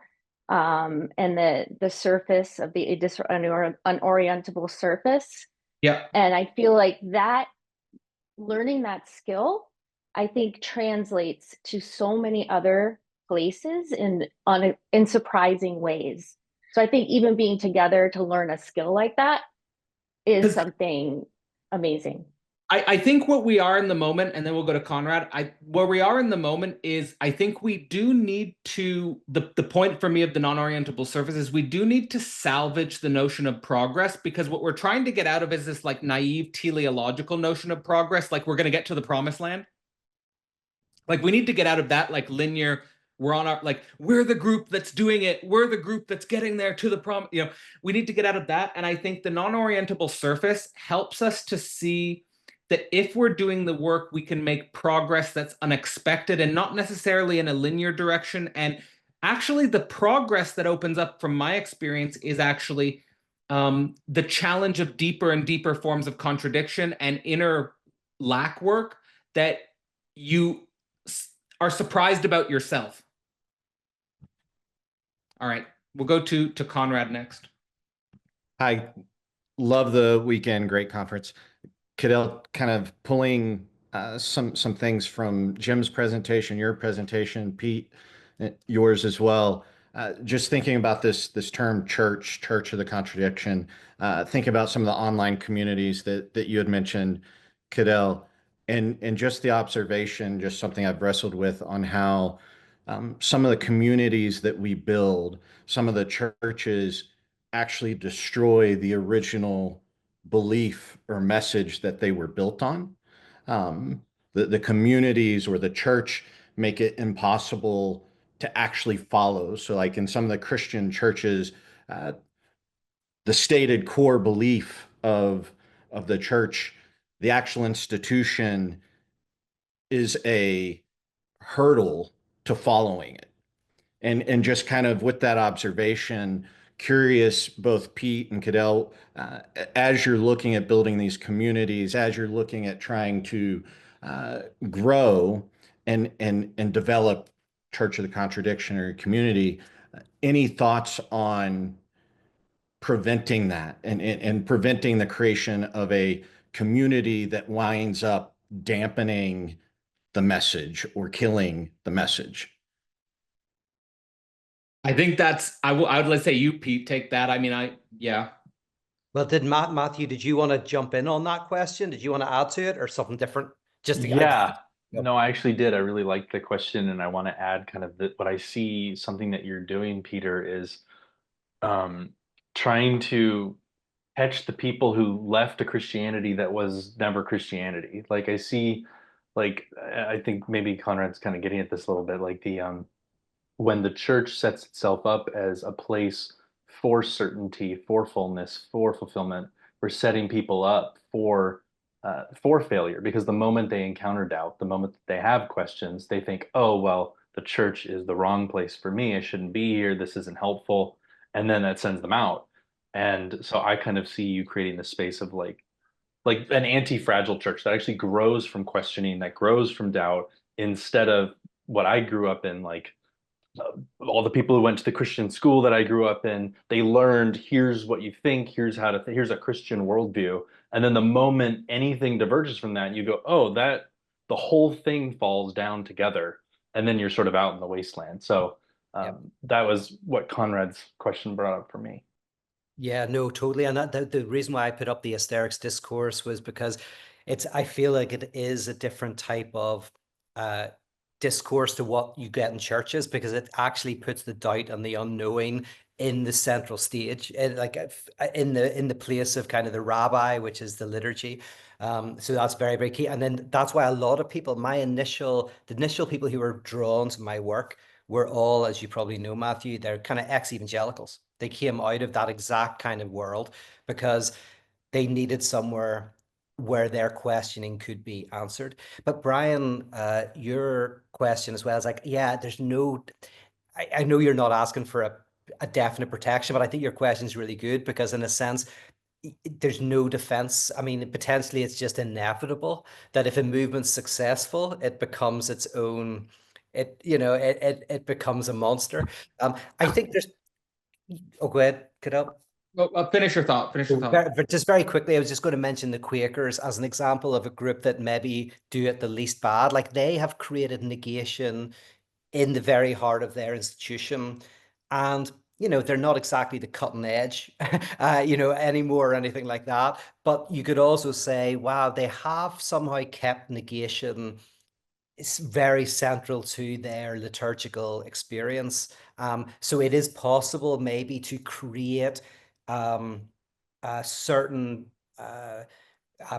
I: and the surface of the unorientable surface.
A: Yeah.
I: And I feel like that learning that skill, I think, translates to so many other places in surprising ways. So I think even being together to learn a skill like that is something amazing.
A: I think what we are in the moment, and then we'll go to Conrad. Where we are in the moment is, I think we do need to, the point for me of the non-orientable surface is, we do need to salvage the notion of progress, because what we're trying to get out of is this like naive teleological notion of progress, like we're going to get to the promised land. Like we need to get out of that like linear, we're the group that's doing it, we're the group that's getting there to the prom. We need to get out of that. And I think the non-orientable surface helps us to see that if we're doing the work, we can make progress that's unexpected and not necessarily in a linear direction. And actually, the progress that opens up from my experience is actually the challenge of deeper and deeper forms of contradiction and inner lack work that you are surprised about yourself. All right, we'll go to Conrad next.
J: Hi, love the weekend, great conference. Cadell, kind of pulling some things from Jim's presentation, your presentation, Pete, yours as well. Just thinking about this term church of the contradiction. Think about some of the online communities that you had mentioned, Cadell, and just the observation, just something I've wrestled with on how some of the communities that we build, some of the churches actually destroy the original belief or message that they were built on. The communities or the church make it impossible to actually follow. So like in some of the Christian churches, the stated core belief of the church, the actual institution, is a hurdle to following it. And just kind of with that observation, curious, both Pete and Cadell, as you're looking at building these communities, as you're looking at trying to grow and develop Church of the Contradiction or community, any thoughts on preventing that and preventing the creation of a community that winds up dampening the message or killing the message?
A: I think that's, I would let's say you, Pete, take that. I mean, yeah.
B: Well, Matthew, did you want to jump in on that question? Did you want to add to it or something different?
C: Yeah, no, I actually did. I really liked the question, and I want to add kind of what I see, something that you're doing, Peter, is trying to catch the people who left a Christianity that was never Christianity. Like I see, like I think maybe Conrad's kind of getting at this a little bit, like the when the church sets itself up as a place for certainty, for fullness, for fulfillment, for setting people up for failure. Because the moment they encounter doubt, the moment that they have questions, they think, oh, well, the church is the wrong place for me. I shouldn't be here. This isn't helpful. and then that sends them out. And so I kind of see you creating this space of like an anti-fragile church that actually grows from questioning, that grows from doubt, instead of what I grew up in, like all the people who went to the Christian school that I grew up in, they learned here's what you think, here's how to here's a Christian worldview. And then the moment anything diverges from that, you go, oh, that the whole thing falls down together. And then you're sort of out in the wasteland. So that was what Conrad's question brought up for me.
B: Yeah, no, totally. And the reason why I put up the hysterics discourse was because I feel like it is a different type of uh, discourse to what you get in churches, because it actually puts the doubt and the unknowing in the central stage, in the place of kind of the rabbi, which is the liturgy. So that's very, very key. And then that's why a lot of people, the initial people who were drawn to my work were all, as you probably know, Matthew, they're kind of ex-evangelicals. They came out of that exact kind of world because they needed somewhere where their questioning could be answered. But Brian, your question as well is like, yeah, I know you're not asking for a definite protection, but I think your question is really good because in a sense, there's no defense. I mean, potentially it's just inevitable that if a movement's successful, it becomes its own, it becomes a monster. I think go ahead, could I?
A: Well, finish your thought. Finish your thought.
B: Just very quickly, I was just going to mention the Quakers as an example of a group that maybe do it the least bad. Like they have created negation in the very heart of their institution. And, they're not exactly the cutting edge, anymore or anything like that. But you could also say, wow, they have somehow kept negation. It's very central to their liturgical experience. So it is possible maybe to create certain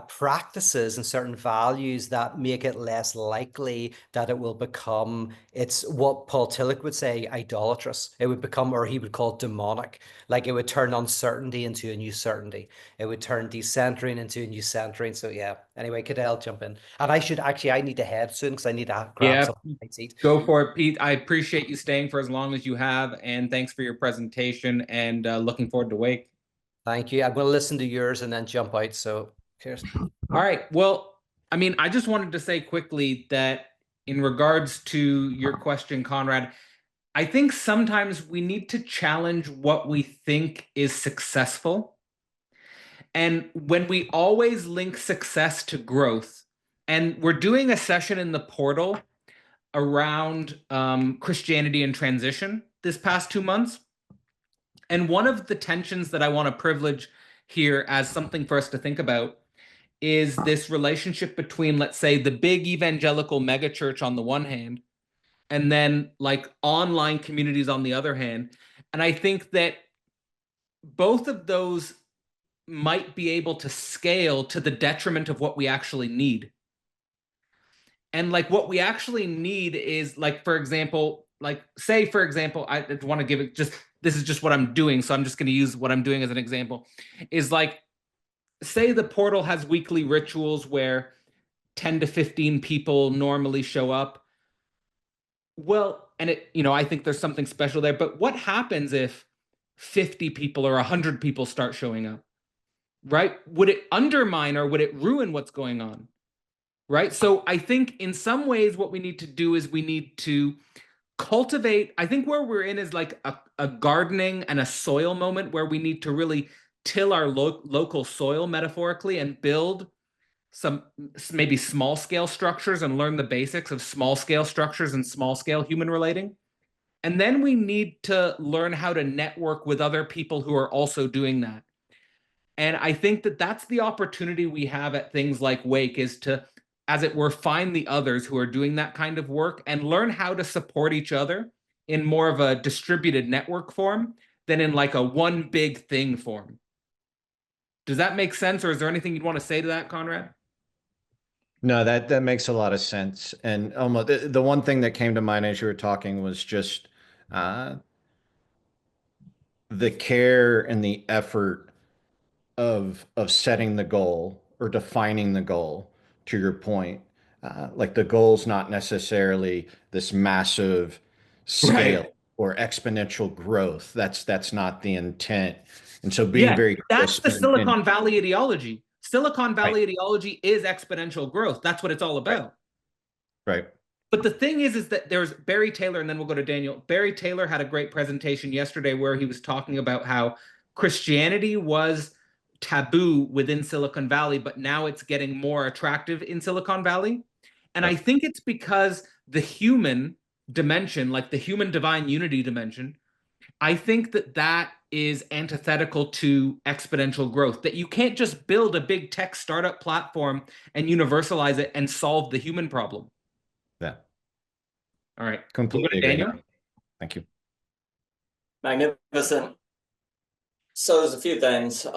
B: practices and certain values that make it less likely that it will become, it's what Paul Tillich would say, idolatrous. It would become, or he would call it demonic. Like it would turn uncertainty into a new certainty. It would turn decentering into a new centering. So yeah, anyway, Cadell, jump in. And I need to head soon because I need to grab something to eat.
A: Go for it, Pete. I appreciate you staying for as long as you have, and thanks for your presentation, and looking forward to Wake.
B: Thank you. I'm going to listen to yours and then jump out. So cheers.
A: All right. Well, I mean, I just wanted to say quickly that in regards to your question, Conrad, I think sometimes we need to challenge what we think is successful. And when we always link success to growth, and we're doing a session in the portal around Christianity and transition this past 2 months. And one of the tensions that I want to privilege here as something for us to think about is this relationship between, let's say, the big evangelical megachurch on the one hand, and then like online communities on the other hand. And I think that both of those might be able to scale to the detriment of what we actually need. And like what we actually need is, like, for example, like say, for example, I want to give it just, this is just what I'm doing. So I'm just going to use what I'm doing as an example, is like, say the portal has weekly rituals where 10 to 15 people normally show up. Well, and I think there's something special there, but what happens if 50 people or 100 people start showing up, right? Would it undermine or would it ruin what's going on? Right. So I think in some ways what we need to do is we need to cultivate. I think where we're in is like a gardening and a soil moment where we need to really till our local soil metaphorically and build some maybe small scale structures and learn the basics of small scale structures and small scale human relating. And then we need to learn how to network with other people who are also doing that. And I think that that's the opportunity we have at things like Wake, is to, as it were, find the others who are doing that kind of work and learn how to support each other in more of a distributed network form than in like a one big thing form. Does that make sense? Or is there anything you'd want to say to that, Conrad?
J: No, that makes a lot of sense. And almost the one thing that came to mind as you were talking was just the care and the effort of setting the goal or defining the goal. To your point, like the goal's not necessarily this massive scale,
A: Right.
J: or exponential growth. That's not the intent. And so being very
A: that's
J: crisp
A: the Silicon Valley ideology. Silicon Valley ideology is exponential growth. That's what it's all about.
J: Right.
A: But the thing is that there's Barry Taylor, and then we'll go to Daniel. Barry Taylor had a great presentation yesterday where he was talking about how Christianity was taboo within Silicon Valley, but now it's getting more attractive in Silicon Valley. And I think it's because the human dimension, like the human divine unity dimension, I think that is antithetical to exponential growth, that you can't just build a big tech startup platform and universalize it and solve the human problem.
J: Yeah.
A: All right.
J: Completely agree.
A: Daniel?
J: Thank you.
K: Magnificent. So there's a few things.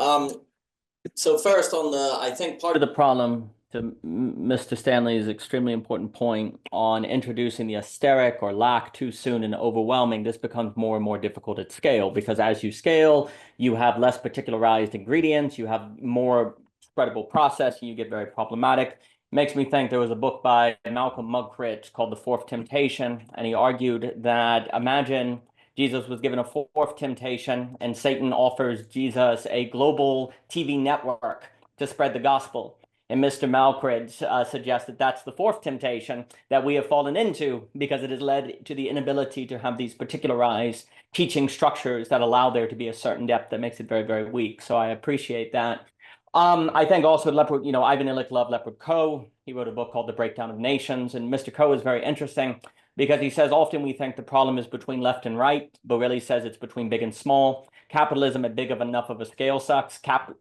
K: So first on I think part of the problem, to Mr. Stanley's extremely important point on introducing the asterisk or lack too soon and overwhelming, this becomes more and more difficult at scale, because as you scale, you have less particularized ingredients, you have more spreadable process, and you get very problematic. Makes me think there was a book by Malcolm Muggeridge called The Fourth Temptation, and he argued that imagine Jesus was given a fourth temptation, and Satan offers Jesus a global TV network to spread the gospel. And Mr. Malkridge suggests that that's the fourth temptation that we have fallen into, because it has led to the inability to have these particularized teaching structures that allow there to be a certain depth that makes it very, very weak. So I appreciate that. I think also Ivan Illich loved Leopard Coe. He wrote a book called The Breakdown of Nations, and Mr. Coe is very interesting because he says often we think the problem is between left and right, but really says it's between big and small. Capitalism at big of enough of a scale sucks.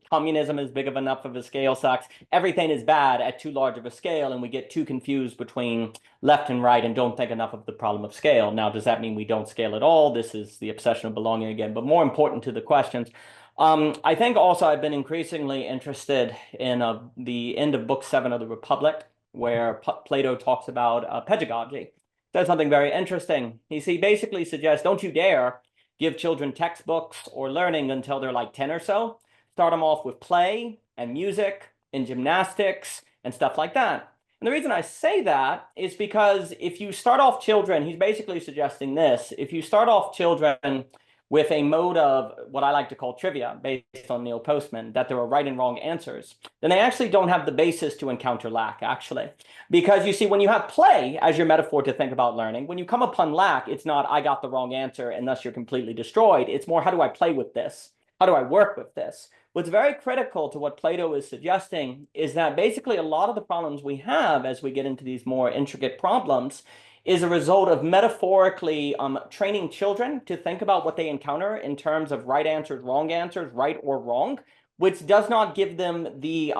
K: Communism is big of enough of a scale sucks. Everything is bad at too large of a scale, and we get too confused between left and right and don't think enough of the problem of scale. Now, does that mean we don't scale at all? This is the obsession of belonging again, but more important to the questions. I think also I've been increasingly interested in the end of Book 7 of the Republic, where Plato talks about pedagogy. Says something very interesting. He basically suggests, don't you dare give children textbooks or learning until they're like 10 or so. Start them off with play and music and gymnastics and stuff like that. And the reason I say that is because if you start off children, he's basically suggesting this, if you start off children with a mode of what I like to call trivia based on Neil Postman, that there are right and wrong answers, then they actually don't have the basis to encounter lack, actually. Because you see, when you have play as your metaphor to think about learning, when you come upon lack, it's not, I got the wrong answer and thus you're completely destroyed. It's more, how do I play with this? How do I work with this? What's very critical to what Plato is suggesting is that basically a lot of the problems we have as we get into these more intricate problems is a result of metaphorically training children to think about what they encounter in terms of right answers, right or wrong, which does not give them the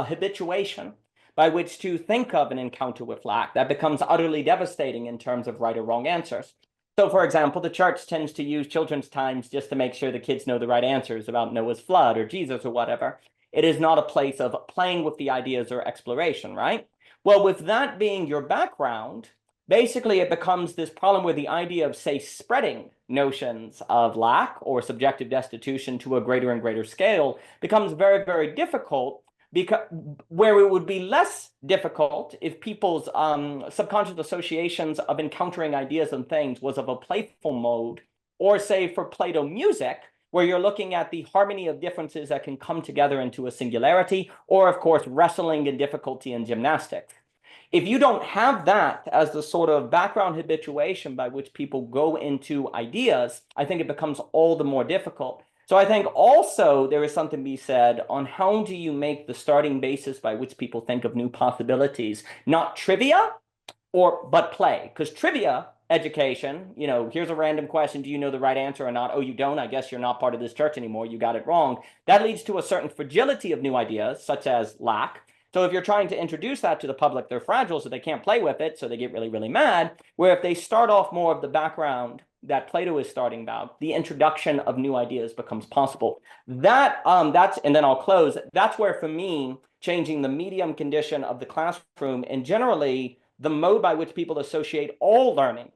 K: habituation by which to think of an encounter with lack. That becomes utterly devastating in terms of right or wrong answers. So, for example, the church tends to use children's times just to make sure the kids know the right answers about Noah's flood or Jesus or whatever. It is not a place of playing with the ideas or exploration, right? Well, with that being your background, basically it becomes this problem where the idea of, say, spreading notions of lack or subjective destitution to a greater and greater scale becomes very, very difficult, because where it would be less difficult if people's subconscious associations of encountering ideas and things was of a playful mode, or say for Plato music, where you're looking at the harmony of differences that can come together into a singularity, or of course wrestling and difficulty in gymnastics. If you don't have that as the sort of background habituation by which people go into ideas, I think it becomes all the more difficult. So I think also there is something to be said on how do you make the starting basis by which people think of new possibilities, not trivia, but play. Because trivia education, here's a random question, do you know the right answer or not? Oh, you don't? I guess you're not part of this church anymore. You got it wrong. That leads to a certain fragility of new ideas, such as lack. So if you're trying to introduce that to the public, they're fragile, so they can't play with it, so they get really, really mad. Where if they start off more of the background that Plato is starting about, the introduction of new ideas becomes possible. And then I'll close. That's where, for me, changing the medium condition of the classroom and generally the mode by which people associate all learning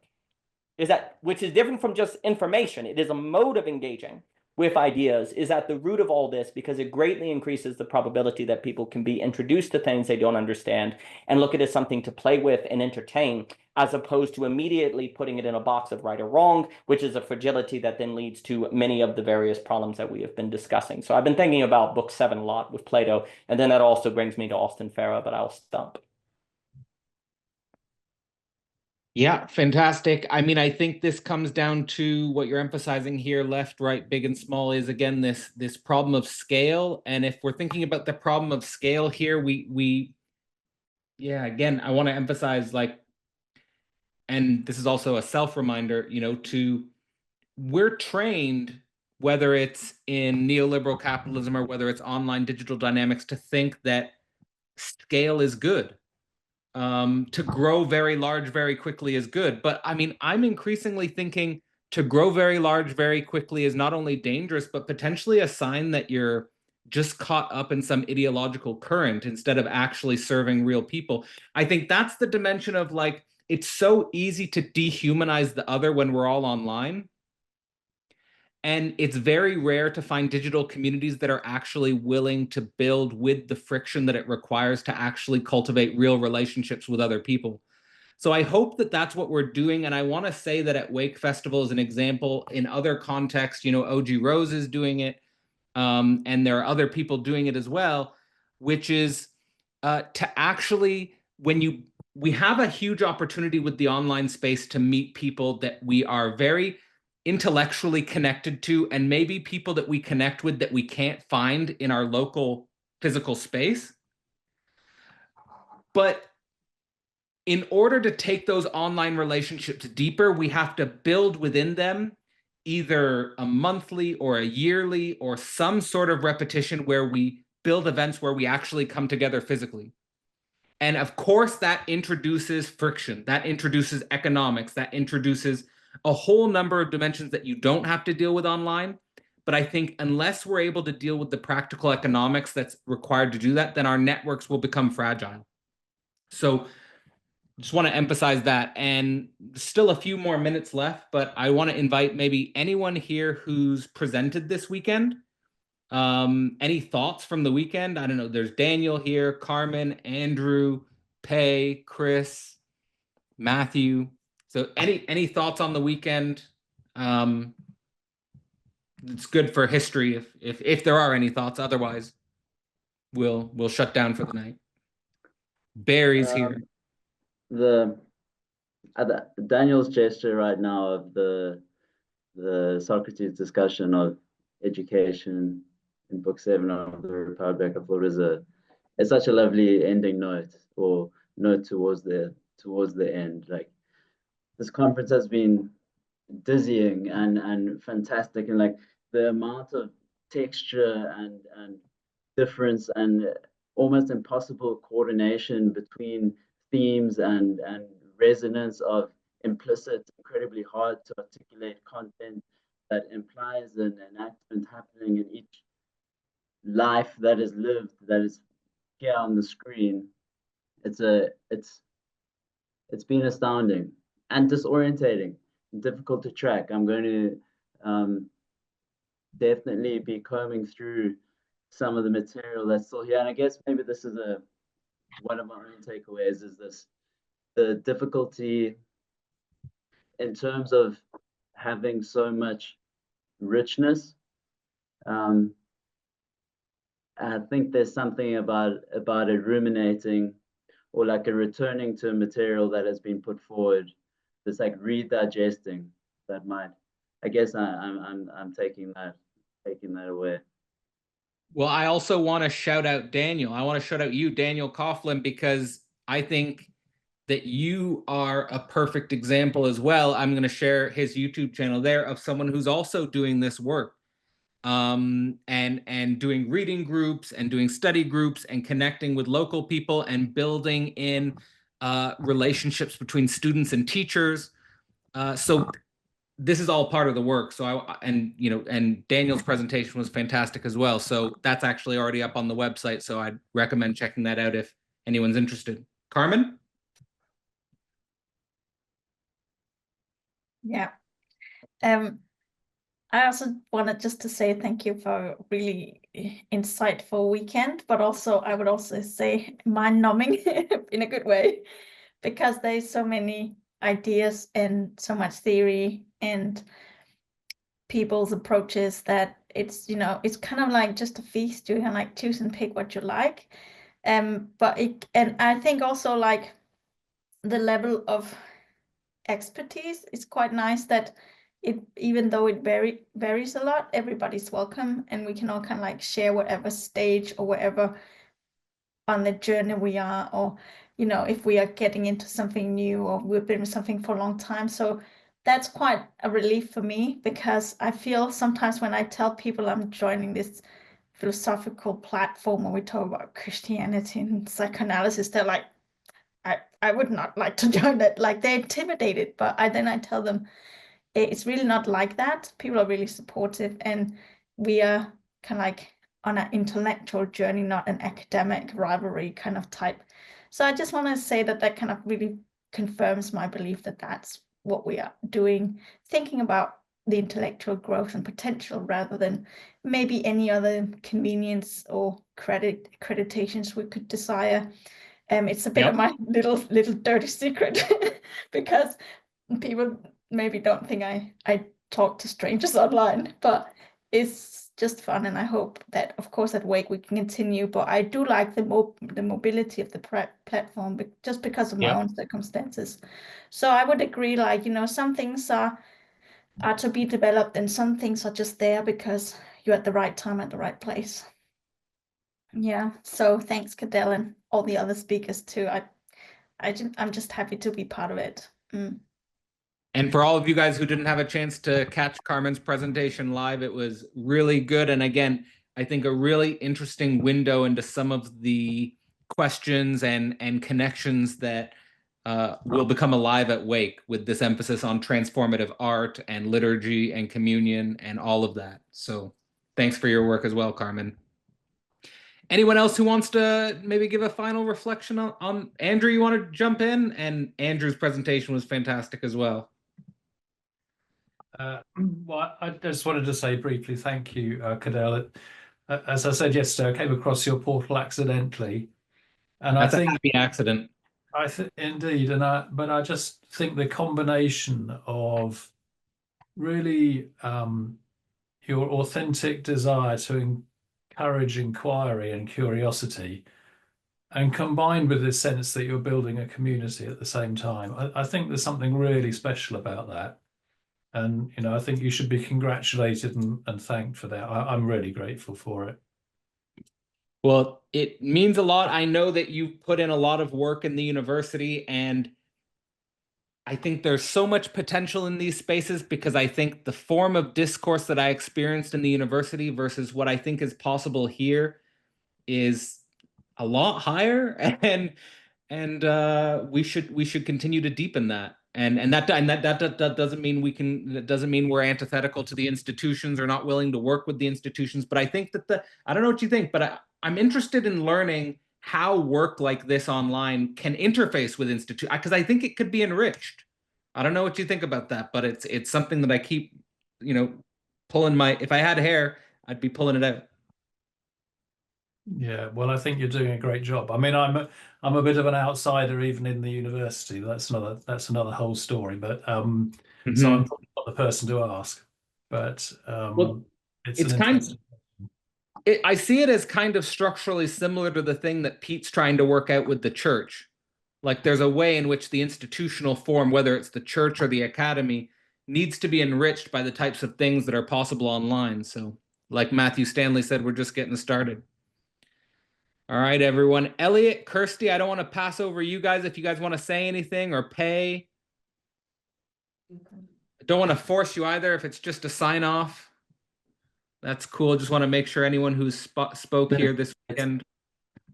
K: which is different from just information. It is a mode of engaging. with ideas is at the root of all this, because it greatly increases the probability that people can be introduced to things they don't understand and look at it as something to play with and entertain, as opposed to immediately putting it in a box of right or wrong, which is a fragility that then leads to many of the various problems that we have been discussing. So I've been thinking about book 7 a lot with Plato, and then that also brings me to Austin Farah, but I'll stop.
A: Yeah, fantastic. I mean, I think this comes down to what you're emphasizing here, left, right, big and small, is again this problem of scale. And if we're thinking about the problem of scale here, yeah, again, I want to emphasize, like, and this is also a self-reminder, you know, we're trained, whether it's in neoliberal capitalism or whether it's online digital dynamics, to think that scale is good. To grow very large very quickly is good. But I mean, I'm increasingly thinking to grow very large very quickly is not only dangerous, but potentially a sign that you're just caught up in some ideological current instead of actually serving real people. I think that's the dimension of, like, it's so easy to dehumanize the other when we're all online. And it's very rare to find digital communities that are actually willing to build with the friction that it requires to actually cultivate real relationships with other people. So I hope that that's what we're doing. And I want to say that at Wake Festival, as an example, in other contexts, you know, OG Rose is doing it. And there are other people doing it as well, which is to actually, we have a huge opportunity with the online space to meet people that we are very intellectually connected to, and maybe people that we connect with that we can't find in our local physical space. But in order to take those online relationships deeper, we have to build within them either a monthly or a yearly or some sort of repetition where we build events where we actually come together physically. And of course, that introduces friction, that introduces economics, that introduces a whole number of dimensions that you don't have to deal with online. But I think unless we're able to deal with the practical economics that's required to do that, then our networks will become fragile. So just want to emphasize that. And still a few more minutes left, but I want to invite maybe anyone here who's presented this weekend. Any thoughts from the weekend? I don't know. There's Daniel here, Carmen, Andrew, Pei, Chris, Matthew. So any thoughts on the weekend? It's good for history if there are any thoughts. Otherwise, we'll shut down for the night. Barry's here.
L: Daniel's gesture right now of the Socrates discussion of education in book 7 of the Republic, I thought it's such a lovely ending note, or note towards the end. Like, this conference has been dizzying and fantastic, and like the amount of texture and difference and almost impossible coordination between themes and resonance of implicit, incredibly hard to articulate content that implies an enactment happening in each life that is lived, that is here on the screen. It's been astounding and disorientating, difficult to track. I'm going to definitely be combing through some of the material that's still here, and I guess maybe this is one of my own takeaways, is the difficulty in terms of having so much richness. I think there's something about it ruminating, or like a returning to a material that has been put forward, this like redigesting that might, I guess I'm taking that away.
A: Well, I also want to shout out Daniel. I want to shout out you, Daniel Coughlin, because I think that you are a perfect example as well. I'm going to share his YouTube channel there, of someone who's also doing this work, and doing reading groups and doing study groups and connecting with local people and building in relationships between students and teachers. So this is all part of the work. So and Daniel's presentation was fantastic as well. So that's actually already up on the website. So I'd recommend checking that out if anyone's interested. Carmen?
M: Yeah. I also wanted just to say thank you for a really insightful weekend, but also I would also say mind-numbing in a good way, because there's so many ideas and so much theory and people's approaches that it's, you know, it's kind of like just a feast. You can like choose and pick what you like. But and I think also like the level of expertise is quite nice, that it, even though it varies a lot, everybody's welcome, and we can all kind of like share whatever stage or whatever on the journey we are, or you know, if we are getting into something new or we've been with something for a long time. So that's quite a relief for me, because I feel sometimes when I tell people I'm joining this philosophical platform where we talk about Christianity and psychoanalysis, they're like, I would not like to join it. Like, they're intimidated, but then I tell them it's really not like that. People are really supportive, and we are kind of like on an intellectual journey, not an academic rivalry kind of type. So I just want to say that that kind of really confirms my belief that that's what we are doing, thinking about the intellectual growth and potential rather than maybe any other convenience or accreditations we could desire. It's a bit of my little dirty secret because people maybe don't think I talk to strangers online, but it's just fun, and I hope that, of course, at Wake we can continue. But I do like the mobility of the platform, just because of my own circumstances. So I would agree, like, you know, some things are to be developed, and some things are just there because you're at the right time at the right place. Yeah. So thanks, Cadell, and all the other speakers too. I'm just happy to be part of it.
A: And for all of you guys who didn't have a chance to catch Carmen's presentation live, it was really good. And again, I think a really interesting window into some of the questions and connections that will become alive at Wake, with this emphasis on transformative art and liturgy and communion and all of that. So thanks for your work as well, Carmen. Anyone else who wants to maybe give a final reflection on Andrew? You want to jump in? And Andrew's presentation was fantastic as well.
N: Well, I just wanted to say briefly, thank you, Cadell. As I said yesterday, I came across your portal accidentally, and
A: That's
N: I think
A: a happy accident.
N: Indeed, but I just think the combination of really your authentic desire to encourage inquiry and curiosity, and combined with this sense that you're building a community at the same time, I think there's something really special about that. And, you know, I think you should be congratulated and thanked for that. I'm really grateful for it.
A: Well, it means a lot. I know that you've put in a lot of work in the university, and I think there's so much potential in these spaces, because I think the form of discourse that I experienced in the university versus what I think is possible here is a lot higher, and we should continue to deepen that. And that doesn't mean that doesn't mean we're antithetical to the institutions or not willing to work with the institutions. But I think that I don't know what you think, but I'm interested in learning how work like this online can interface with institutions, because I think it could be enriched. I don't know what you think about that, but it's something that I keep, you know, pulling if I had hair, I'd be pulling it out.
N: Yeah, well, I think you're doing a great job. I mean, I'm a bit of an outsider even in the university. That's another whole story. But so I'm probably not the person to ask. But
A: well,
N: it's an interesting.
A: I see it as kind of structurally similar to the thing that Pete's trying to work out with the church. Like, there's a way in which the institutional form, whether it's the church or the academy, needs to be enriched by the types of things that are possible online. So, like Matthew Stanley said, we're just getting started. All right, everyone. Elliot, Kirsty, I don't want to pass over you guys if you guys want to say anything or pay. I don't want to force you either if it's just a sign off. That's cool. Just want to make sure anyone who's spoke here this weekend.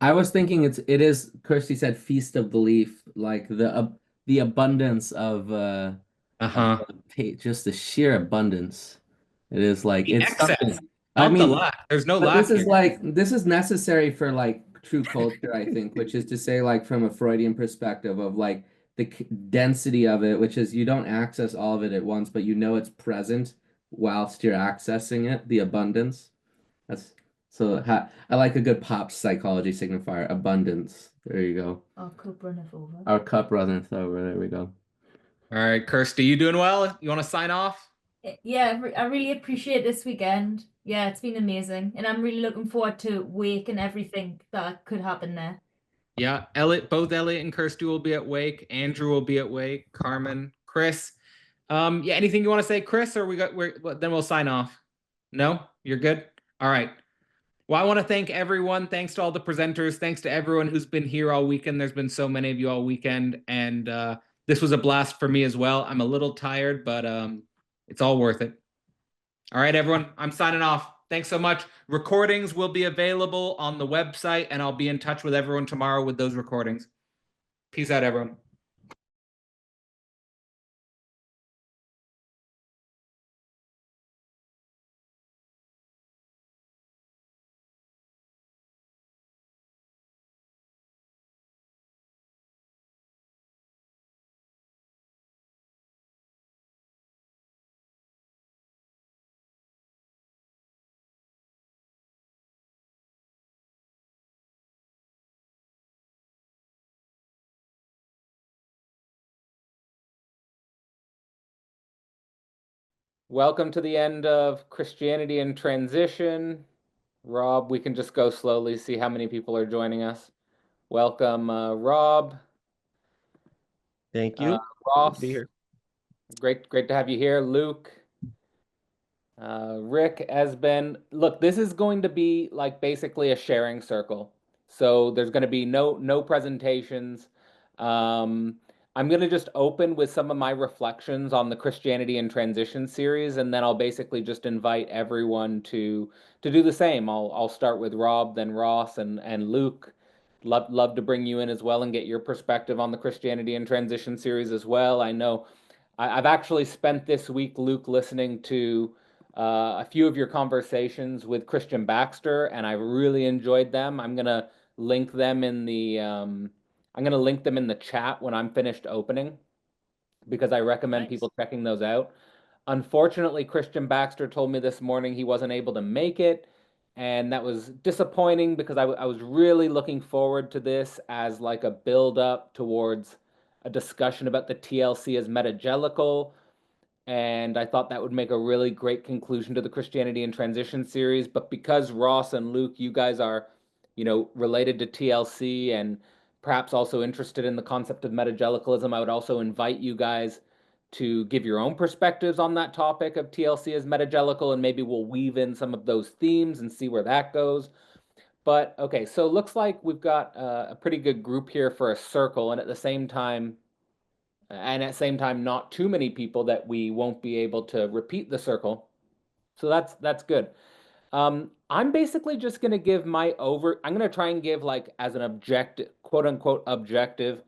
G: I was thinking it is, Kirsty said, feast of belief, like the abundance of just the sheer abundance. It is like
A: the
G: it's
A: excess,
G: something.
A: not
G: I mean,
A: the lack. There's no lack.
G: This is necessary for like true culture, I think, which is to say, like, from a Freudian perspective of like the density of it, which is you don't access all of it at once, but you know it's present whilst you're accessing it, the abundance. I like a good pop psychology signifier, abundance. There you go.
O: Our cup runneth over.
G: Our cup runneth over. There we go.
A: All right, Kirsty, you doing well? You want to sign off?
O: Yeah, I really appreciate this weekend. Yeah, it's been amazing. And I'm really looking forward to Wake and everything that could happen there.
A: Yeah, both Elliot and Kirsty will be at Wake. Andrew will be at Wake. Carmen, Chris. Yeah, anything you want to say, Chris, or then we'll sign off. No, you're good. All right. Well, I want to thank everyone. Thanks to all the presenters. Thanks to everyone who's been here all weekend. There's been so many of you all weekend, and this was a blast for me as well. I'm a little tired, but it's all worth it. All right, everyone. I'm signing off. Thanks so much. Recordings will be available on the website, and I'll be in touch with everyone tomorrow with those recordings. Peace out, everyone. Welcome to the end of Christianity in Transition. Rob, we can just go slowly, see how many people are joining us. Welcome, Rob.
P: Thank you.
A: Ross.
P: Good to be here.
A: Great to have you here. Luke. Rick, Esben. Look, this is going to be like basically a sharing circle. So there's going to be no presentations. I'm going to just open with some of my reflections on the Christianity in Transition series, and then I'll basically just invite everyone to do the same. I'll start with Rob, then Ross, and Luke. Love to bring you in as well and get your perspective on the Christianity in Transition series as well. I know I've actually spent this week, Luke, listening to a few of your conversations with Christian Baxter, and I really enjoyed them. I'm gonna link them in the chat when I'm finished opening, because I recommend people checking those out. Unfortunately, Christian Baxter told me this morning he wasn't able to make it, and that was disappointing because I was really looking forward to this as like a build up towards a discussion about the TLC as metagelical. And I thought that would make a really great conclusion to the Christianity in Transition series. But because Ross and Luke, you guys are, related to TLC and perhaps also interested in the concept of metagelicalism, I would also invite you guys to give your own perspectives on that topic of TLC as metagelical, and maybe we'll weave in some of those themes and see where that goes. But okay, so looks like we've got a pretty good group here for a circle, and at the same time, not too many people that we won't be able to repeat the circle. So that's good. I'm basically just going to give I'm going to try and give like as an objective, quote unquote, objective,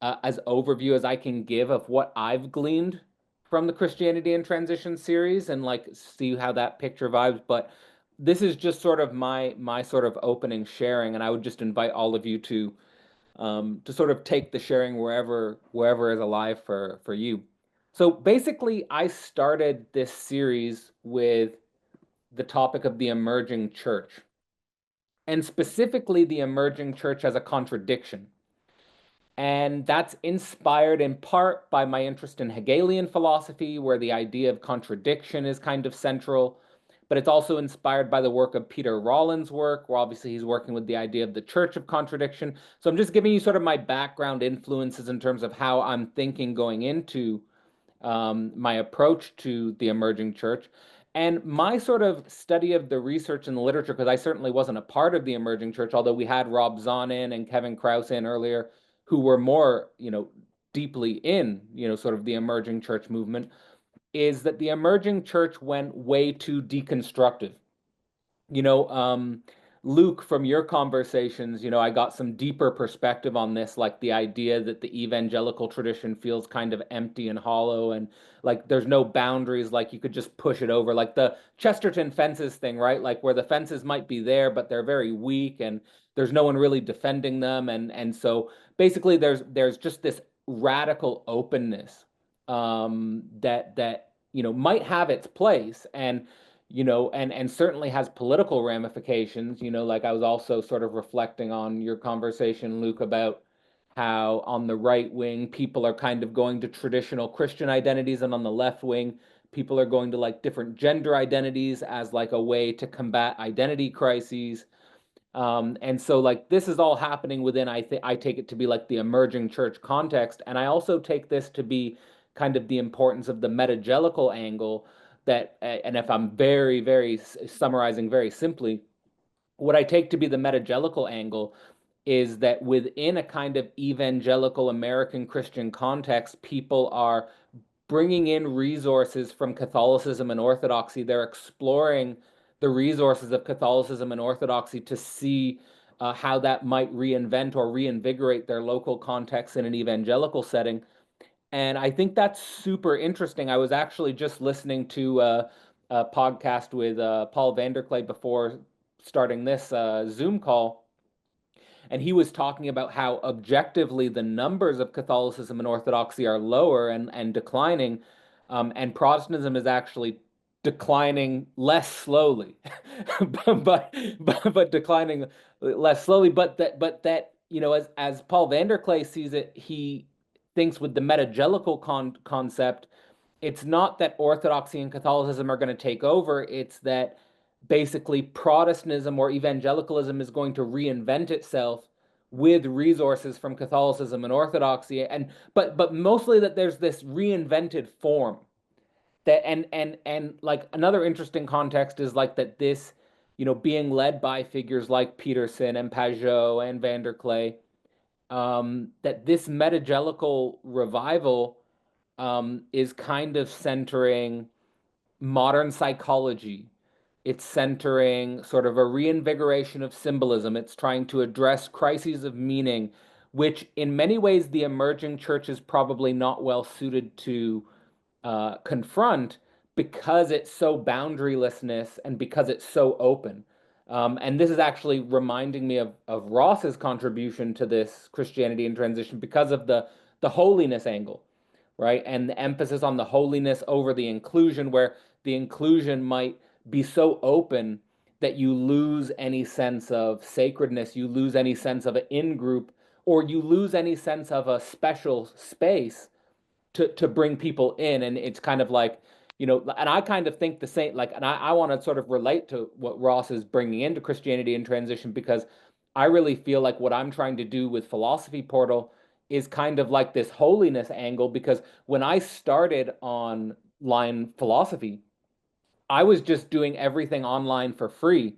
A: as overview as I can give of what I've gleaned from the Christianity in Transition series, and like see how that picture vibes. But this is just sort of my sort of opening sharing, and I would just invite all of you to sort of take the sharing wherever is alive for you. So basically, I started this series with the topic of the emerging church, and specifically the emerging church as a contradiction. And that's inspired in part by my interest in Hegelian philosophy, where the idea of contradiction is kind of central. But it's also inspired by the work of Peter Rollin's work, where obviously he's working with the idea of the church of contradiction. So I'm just giving you sort of my background influences in terms of how I'm thinking going into my approach to the emerging church. And my sort of study of the research and the literature, because I certainly wasn't a part of the emerging church, although we had Rob Zahn in and Kevin Krause in earlier, who were more, deeply in, sort of the emerging church movement, is that the emerging church went way too deconstructive. Luke, from your conversations, I got some deeper perspective on this, like the idea that the evangelical tradition feels kind of empty and hollow, and like there's no boundaries, like you could just push it over, like the Chesterton fences thing, right? Like where the fences might be there, but they're very weak and there's no one really defending them. And so basically there's just this radical openness that might have its place, and and certainly has political ramifications. Like I was also sort of reflecting on your conversation, Luke, about how on the right wing people are kind of going to traditional Christian identities, and on the left wing people are going to like different gender identities as like a way to combat identity crises. And so like this is all happening within, I take it to be like the emerging church context. And I also take this to be kind of the importance of the metagelical angle that, and if I'm very, very summarizing very simply, what I take to be the metagelical angle is that within a kind of evangelical American Christian context, people are bringing in resources from Catholicism and Orthodoxy. They're exploring the resources of Catholicism and Orthodoxy to see how that might reinvent or reinvigorate their local context in an evangelical setting. And I think that's super interesting. I was actually just listening to a podcast with Paul Vanderklay before starting this Zoom call. And he was talking about how objectively the numbers of Catholicism and Orthodoxy are lower and declining, and Protestantism is actually declining less slowly, but declining less slowly. But that as Paul Vanderklay sees it, he thinks with the metagelical concept, it's not that Orthodoxy and Catholicism are going to take over. It's that basically Protestantism or evangelicalism is going to reinvent itself with resources from Catholicism and Orthodoxy, and but mostly that there's this reinvented form that and like another interesting context is like that this being led by figures like Peterson and Pajot and Vanderklay, that this metagelical revival is kind of centering modern psychology. It's centering sort of a reinvigoration of symbolism. It's trying to address crises of meaning, which in many ways the emerging church is probably not well suited to confront because it's so boundarylessness and because it's so open. And this is actually reminding me of Ross's contribution to this Christianity in Transition because of the holiness angle, right? And the emphasis on the holiness over the inclusion, where the inclusion might be so open that you lose any sense of sacredness, you lose any sense of an in-group, or you lose any sense of a special space to bring people in. And it's kind of like, and I kind of think the same, like, and I want to sort of relate to what Ross is bringing into Christianity in Transition, because I really feel like what I'm trying to do with Philosophy Portal is kind of like this holiness angle, because when I started online philosophy, I was just doing everything online for free.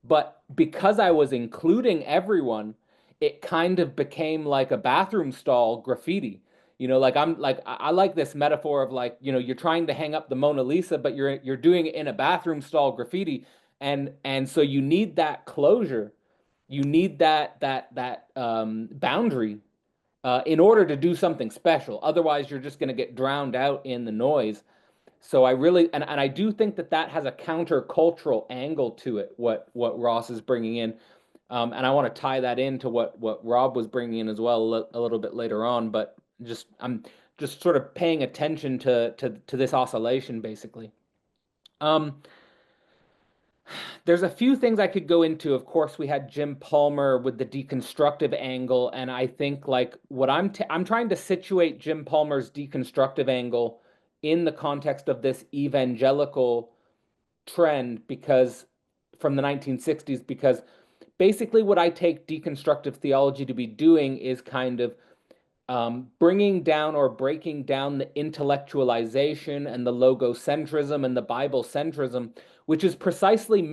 A: But because I was including everyone, it kind of became like a bathroom stall graffiti. Like I like this metaphor of like, you're trying to hang up the Mona Lisa, but you're doing it in a bathroom stall graffiti. And so you need that closure. You need that boundary in order to do something special. Otherwise, you're just going to get drowned out in the noise. So I really, and I do think that has a countercultural angle to it, what Ross is bringing in. And I want to tie that into what Rob was bringing in as well a little bit later on. But I'm just sort of paying attention to this oscillation, basically. There's a few things I could go into. Of course, we had Jim Palmer with the deconstructive angle, and I think like what I'm trying to situate Jim Palmer's deconstructive angle in the context of this evangelical trend, because from the 1960s, because basically what I take deconstructive theology to be doing is kind of bringing down or breaking down the intellectualization and the logocentrism and the Bible centrism, which is precisely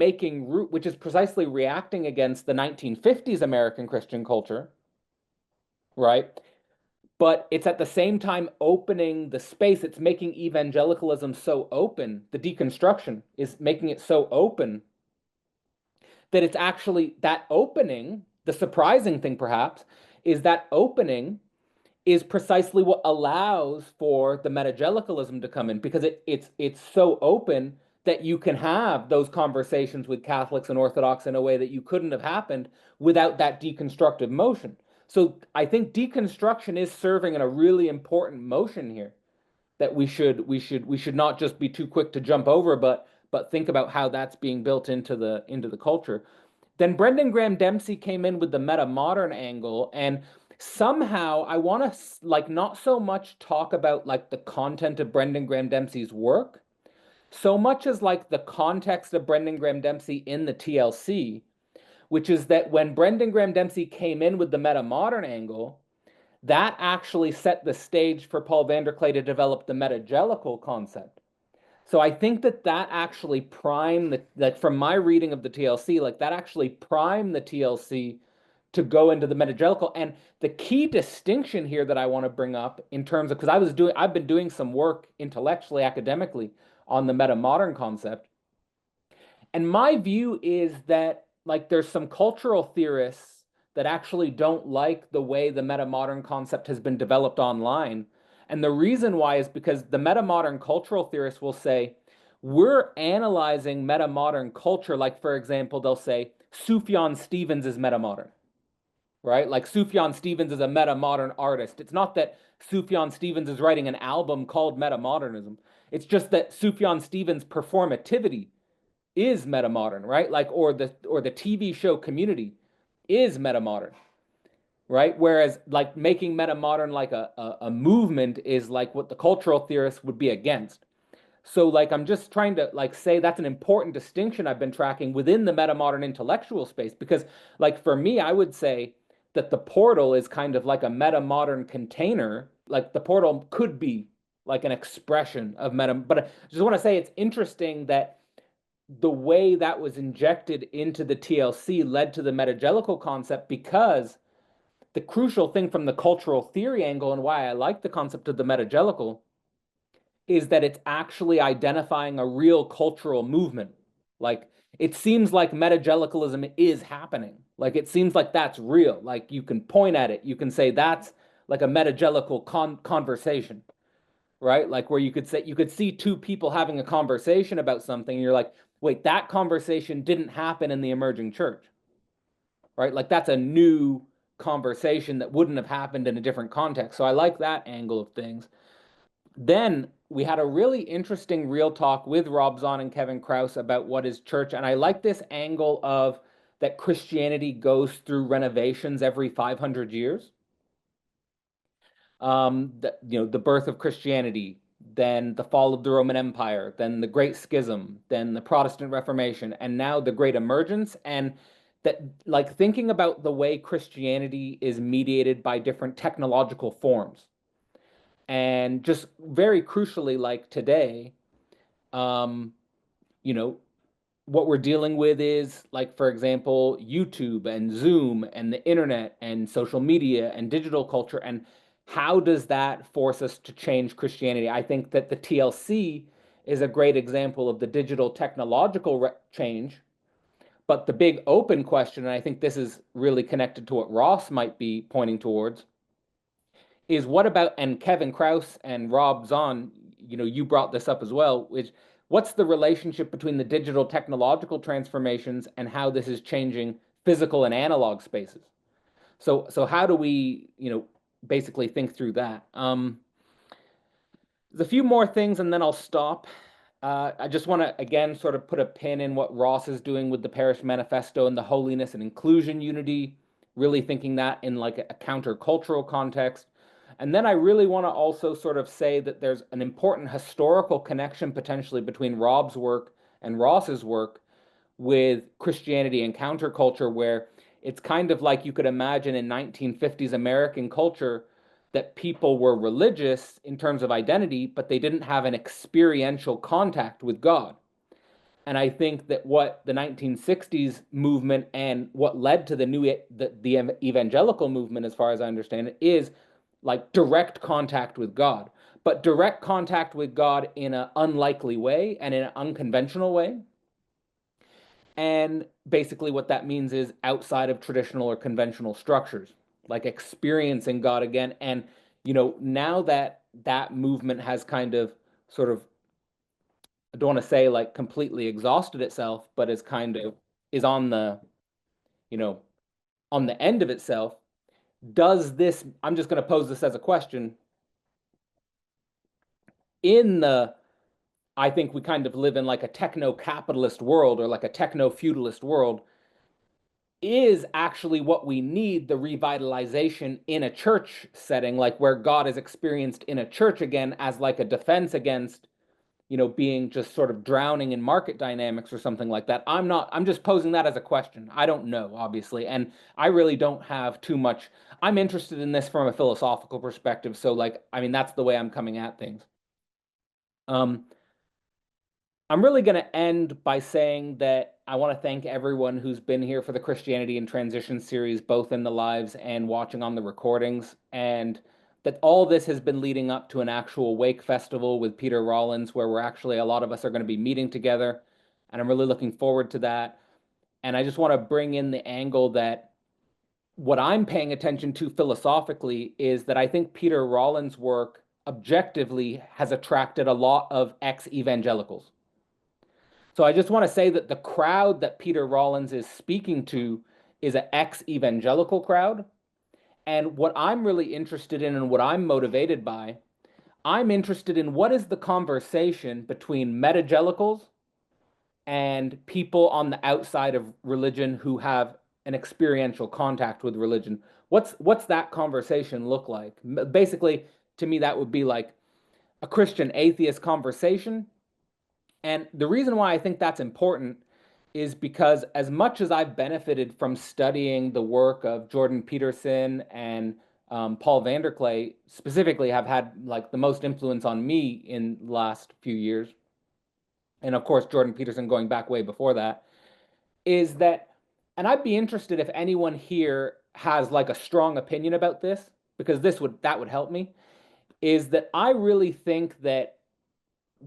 A: reacting against the 1950s American Christian culture, right? But it's at the same time opening the space. It's making evangelicalism so open. The deconstruction is making it so open that it's actually that opening. The surprising thing, perhaps, is that opening is precisely what allows for the metagelicalism to come in, because it's so open that you can have those conversations with Catholics and Orthodox in a way that you couldn't have happened without that deconstructive motion. So I think deconstruction is serving in a really important motion here, that we should not just be too quick to jump over, but think about how that's being built into the culture. Then Brendan Graham Dempsey came in with the meta modern angle, and somehow I want to like not so much talk about like the content of Brendan Graham Dempsey's work, so much as like the context of Brendan Graham Dempsey in the TLC, which is that when Brendan Graham Dempsey came in with the meta modern angle, that actually set the stage for Paul Vanderklay to develop the metagelical concept. So I think that actually primed like from my reading of the TLC, like that actually primed the TLC to go into the metagelical. And the key distinction here that I want to bring up in terms of, because I've been doing some work intellectually, academically on the meta modern concept. And my view is that like there's some cultural theorists that actually don't like the way the meta modern concept has been developed online. And the reason why is because the meta modern cultural theorists will say, we're analyzing meta modern culture. Like, for example, they'll say Sufjan Stevens is meta modern, right? Like Sufjan Stevens is a meta modern artist. It's not that Sufjan Stevens is writing an album called meta modernism. It's just that Sufjan Stevens' performativity is meta modern, right? Like, or the TV show Community is meta modern, right? Whereas like making meta modern like a movement is like what the cultural theorists would be against. So like I'm just trying to like say that's an important distinction I've been tracking within the meta modern intellectual space, because like for me, I would say that the portal is kind of like a meta modern container. Like the portal could be like an expression of meta, but I just want to say it's interesting that the way that was injected into the TLC led to the metagelical concept, because the crucial thing from the cultural theory angle and why I like the concept of the metagelical is that it's actually identifying a real cultural movement. Like it seems like metagelicalism is happening. Like it seems like that's real. Like you can point at it. You can say that's like a metagelical conversation, right? Like where you could see two people having a conversation about something and you're like, wait, that conversation didn't happen in the emerging church, right? Like that's a new conversation that wouldn't have happened in a different context. So I like that angle of things. Then we had a really interesting real talk with Rob Zahn and Kevin Krause about what is church. And I like this angle of that Christianity goes through renovations every 500 years. The birth of Christianity, then the fall of the Roman Empire, then the Great Schism, then the Protestant Reformation, and now the Great Emergence. And that, like, thinking about the way Christianity is mediated by different technological forms. And just very crucially, like today, what we're dealing with is, like, for example, YouTube and Zoom and the internet and social media and digital culture. And how does that force us to change Christianity? I think that the TLC is a great example of the digital technological change. But the big open question, and I think this is really connected to what Ross might be pointing towards, is what about, and Kevin Krause and Rob Zahn, you brought this up as well, which what's the relationship between the digital technological transformations and how this is changing physical and analog spaces? So how do we, basically think through that? There's a few more things and then I'll stop. I just want to, again, sort of put a pin in what Ross is doing with the Parish Manifesto and the holiness and inclusion unity, really thinking that in like a countercultural context. And then I really want to also sort of say that there's an important historical connection potentially between Rob's work and Ross's work with Christianity and counterculture, where it's kind of like you could imagine in 1950s American culture that people were religious in terms of identity, but they didn't have an experiential contact with God. And I think that what the 1960s movement and what led to the evangelical movement, as far as I understand it, is like direct contact with God, but direct contact with God in an unlikely way and in an unconventional way. And basically what that means is outside of traditional or conventional structures, like experiencing God again. And, now that that movement has kind of sort of, I don't want to say like completely exhausted itself, but is on the, on the end of itself. Does this, I'm just going to pose this as a question. I think we kind of live in like a techno-capitalist world or like a techno-feudalist world, is actually what we need, the revitalization in a church setting, like where God is experienced in a church again as like a defense against, being just sort of drowning in market dynamics or something like that. I'm just posing that as a question. I don't know, obviously. And I really don't have too much. I'm interested in this from a philosophical perspective. So that's the way I'm coming at things. I'm really going to end by saying that I want to thank everyone who's been here for the Christianity in Transition series, both in the lives and watching on the recordings, and that all this has been leading up to an actual Wake Festival with Peter Rollins, where a lot of us are going to be meeting together, and I'm really looking forward to that. And I just want to bring in the angle that what I'm paying attention to philosophically is that I think Peter Rollins' work objectively has attracted a lot of ex-evangelicals. So I just want to say that the crowd that Peter Rollins is speaking to is an ex-evangelical crowd. And what I'm really interested in and what I'm motivated by, I'm interested in what is the conversation between metagelicals and people on the outside of religion who have an experiential contact with religion. What's that conversation look like? Basically, to me, that would be like a Christian atheist conversation. And the reason why I think that's important is because as much as I've benefited from studying the work of Jordan Peterson and Paul Vanderklay specifically have had like the most influence on me in the last few years, and of course Jordan Peterson going back way before that, is that, and I'd be interested if anyone here has like a strong opinion about this, because that would help me, is that I really think that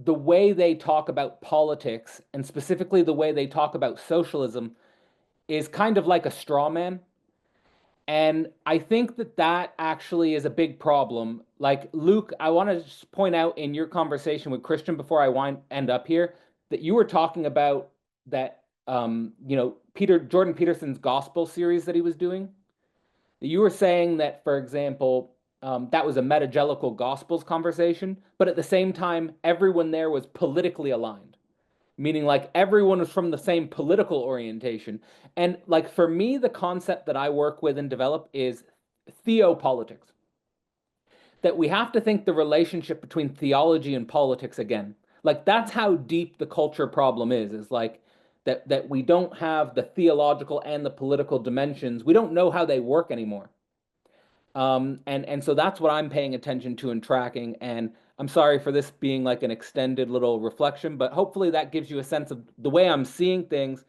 A: the way they talk about politics, and specifically the way they talk about socialism, is kind of like a straw man. And I think that actually is a big problem. Like, Luke, I want to just point out in your conversation with Christian before I end up here, that you were talking about that, Jordan Peterson's gospel series that he was doing. You were saying that, for example, that was a metagelical gospels conversation, but at the same time, everyone there was politically aligned, meaning like everyone was from the same political orientation. And like for me, the concept that I work with and develop is theopolitics. That we have to think the relationship between theology and politics again. Like that's how deep the culture problem is like that we don't have the theological and the political dimensions. We don't know how they work anymore. And so that's what I'm paying attention to and tracking. And I'm sorry for this being like an extended little reflection, but hopefully that gives you a sense of the way I'm seeing things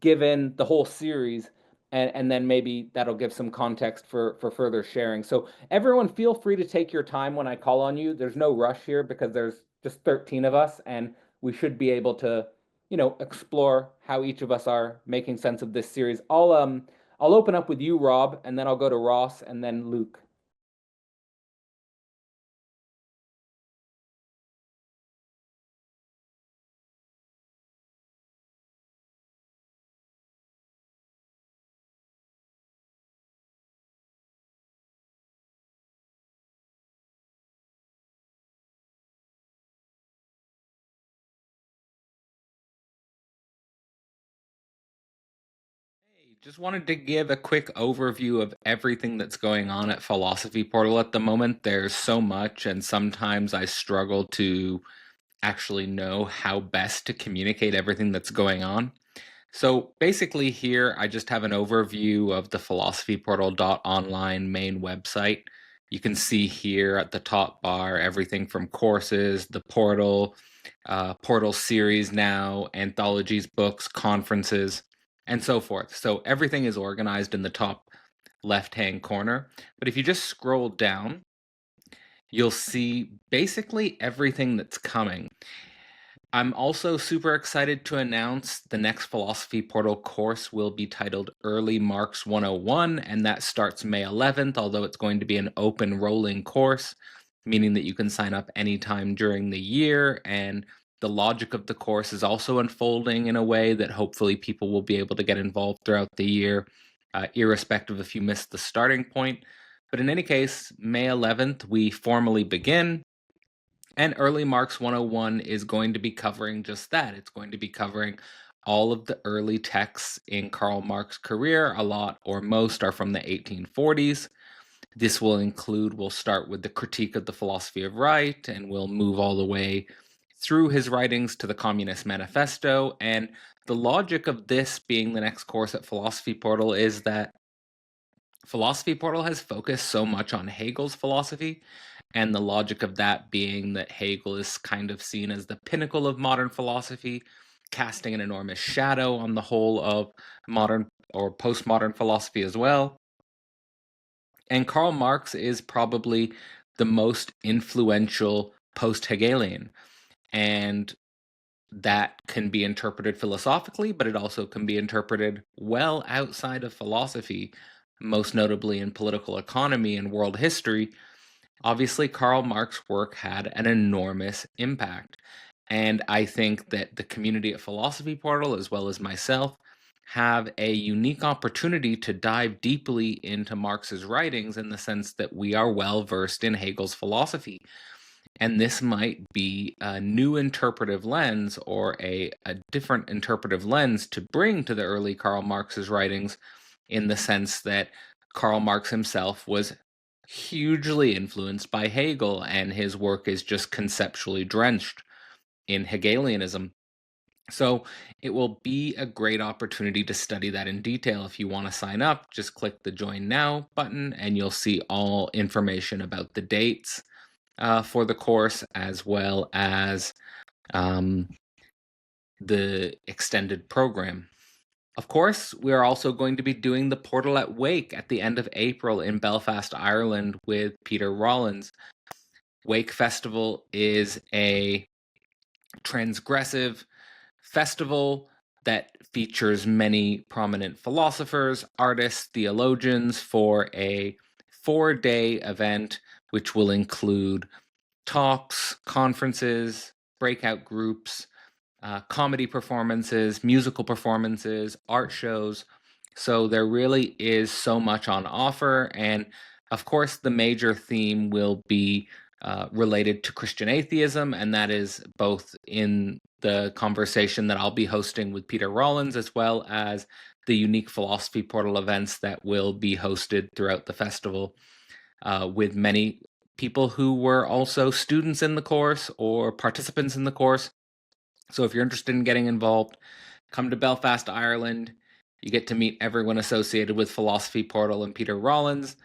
A: given the whole series. And then maybe that'll give some context for further sharing. So everyone feel free to take your time when I call on you. There's no rush here because there's just 13 of us and we should be able to, explore how each of us are making sense of this series. I'll open up with you, Rob, and then I'll go to Ross and then Luke. Just wanted to give a quick overview of everything that's going on at Philosophy Portal at the moment. There's so much, and sometimes I struggle to actually know how best to communicate everything that's going on. So basically here, I just have an overview of the philosophyportal.online main website. You can see here at the top bar, everything from courses, the portal, portal series now, anthologies, books, conferences, and so forth. So everything is organized in the top left-hand corner. But if you just scroll down, you'll see basically everything that's coming. I'm also super excited to announce the next Philosophy Portal course will be titled Early Marx 101, and that starts May 11th, although it's going to be an open rolling course, meaning that you can sign up anytime during the year, and the logic of the course is also unfolding in a way that hopefully people will be able to get involved throughout the year, irrespective if you missed the starting point. But in any case, May 11th, we formally begin. And Early Marx 101 is going to be covering just that. It's going to be covering all of the early texts in Karl Marx's career. A lot or most are from the 1840s. This will include, we'll start with the critique of the philosophy of right, and we'll move all the way through his writings to the Communist Manifesto. And the logic of this being the next course at Philosophy Portal is that Philosophy Portal has focused so much on Hegel's philosophy, and the logic of that being that Hegel is kind of seen as the pinnacle of modern philosophy, casting an enormous shadow on the whole of modern or postmodern philosophy as well. And Karl Marx is probably the most influential post-Hegelian, and that can be interpreted philosophically, but it also can be interpreted well outside of philosophy, most notably in political economy and world history. Obviously, Karl Marx's work had an enormous impact. And I think that the community at Philosophy Portal, as well as myself, have a unique opportunity to dive deeply into Marx's writings in the sense that we are well versed in Hegel's philosophy. And this might be a new interpretive lens or a different interpretive lens to bring to the early Karl Marx's writings, in the sense that Karl Marx himself was hugely influenced by Hegel, and his work is just conceptually drenched in Hegelianism. So it will be a great opportunity to study that in detail. If you want to sign up, just click the Join Now button, and you'll see all information about the dates for the course, as well as the extended program. Of course, we are also going to be doing the Portal at Wake at the end of April in Belfast, Ireland, with Peter Rollins. Wake Festival is a transgressive festival that features many prominent philosophers, artists, theologians for a 4-day event, which will include talks, conferences, breakout groups, comedy performances, musical performances, art shows. So there really is so much on offer. And of course, the major theme will be related to Christian atheism, and that is both in the conversation that I'll be hosting with Peter Rollins, as well as the unique Philosophy Portal events that will be hosted throughout the festival with many people who were also students in the course or participants in the course. So if you're interested in getting involved, come to Belfast, Ireland. You get to meet everyone associated with Philosophy Portal and Peter Rollins.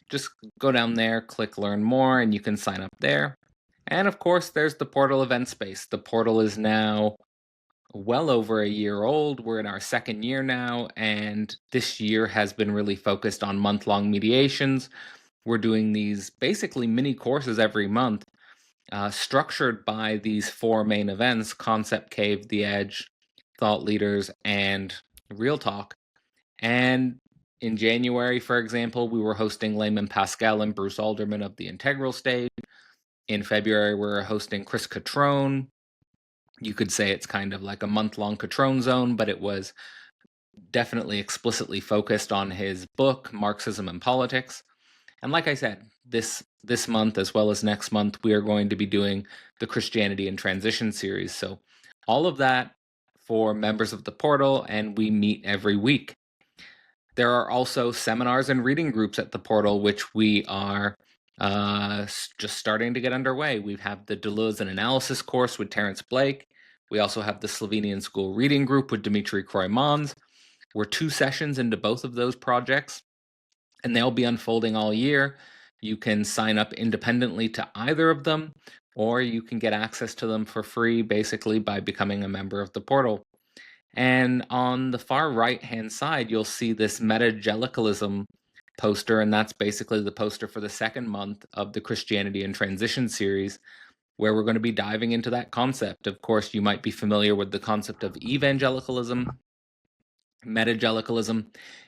A: Just go down there, click Learn More, and you can sign up there. And of course, there's the Portal event space. The Portal is now well over a year old. We're in our 2nd year now, and this year has been really focused on month-long mediations. We're doing these basically mini courses every month, structured by these 4 main events: Concept Cave, The Edge, Thought Leaders, and Real Talk. And in January, for example, we were hosting Layman Pascal and Bruce Alderman of the Integral Stage. In February, we're hosting Chris Catrone. You could say it's kind of like a month-long Catrone zone, but it was definitely explicitly focused on his book, Marxism and Politics. And like I said, this month, as well as next month, we are going to be doing the Christianity in Transition series. So all of that for members of the portal, and we meet every week. There are also seminars and reading groups at the portal, which we are just starting to get underway. We have the Deleuze and Analysis course with Terence Blake. We also have the Slovenian School Reading Group with Dimitri Kroimans. We're 2 sessions into both of those projects, and they'll be unfolding all year. You can sign up independently to either of them, or you can get access to them for free, basically by becoming a member of the portal. And on the far right-hand side, you'll see this metagelicalism poster, and that's basically the poster for the 2nd month of the Christianity in Transition series, where we're going to be diving into that concept. Of course, you might be familiar with the concept of evangelicalism. Metagelicalism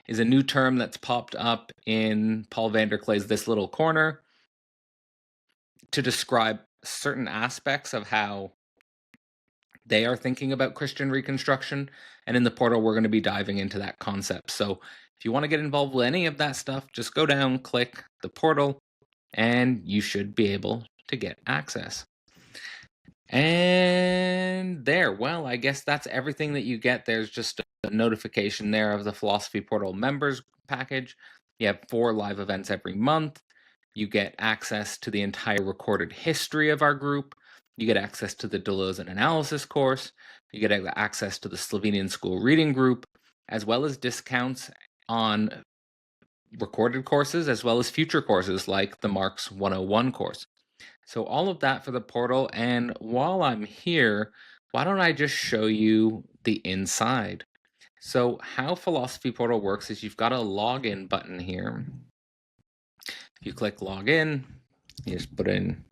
A: is a new term that's popped up in Paul van der Klee's This Little Corner to describe certain aspects of how they are thinking about Christian reconstruction. And in the portal, we're going to be diving into that concept. So if you want to get involved with any of that stuff, just go down, click the portal, and you should be able to get access. And there, well, I guess that's everything that you get. There's just a notification there of the Philosophy Portal members package. You have 4 live events every month. You get access to the entire recorded history of our group. You get access to the Deleuze and Analysis course. You get access to the Slovenian School Reading Group, as well as discounts on recorded courses, as well as future courses like the Marx 101 course. So all of that for the portal. And while I'm here, why don't I just show you the inside? So how Philosophy Portal works is you've got a login button here. If you click login, you just put in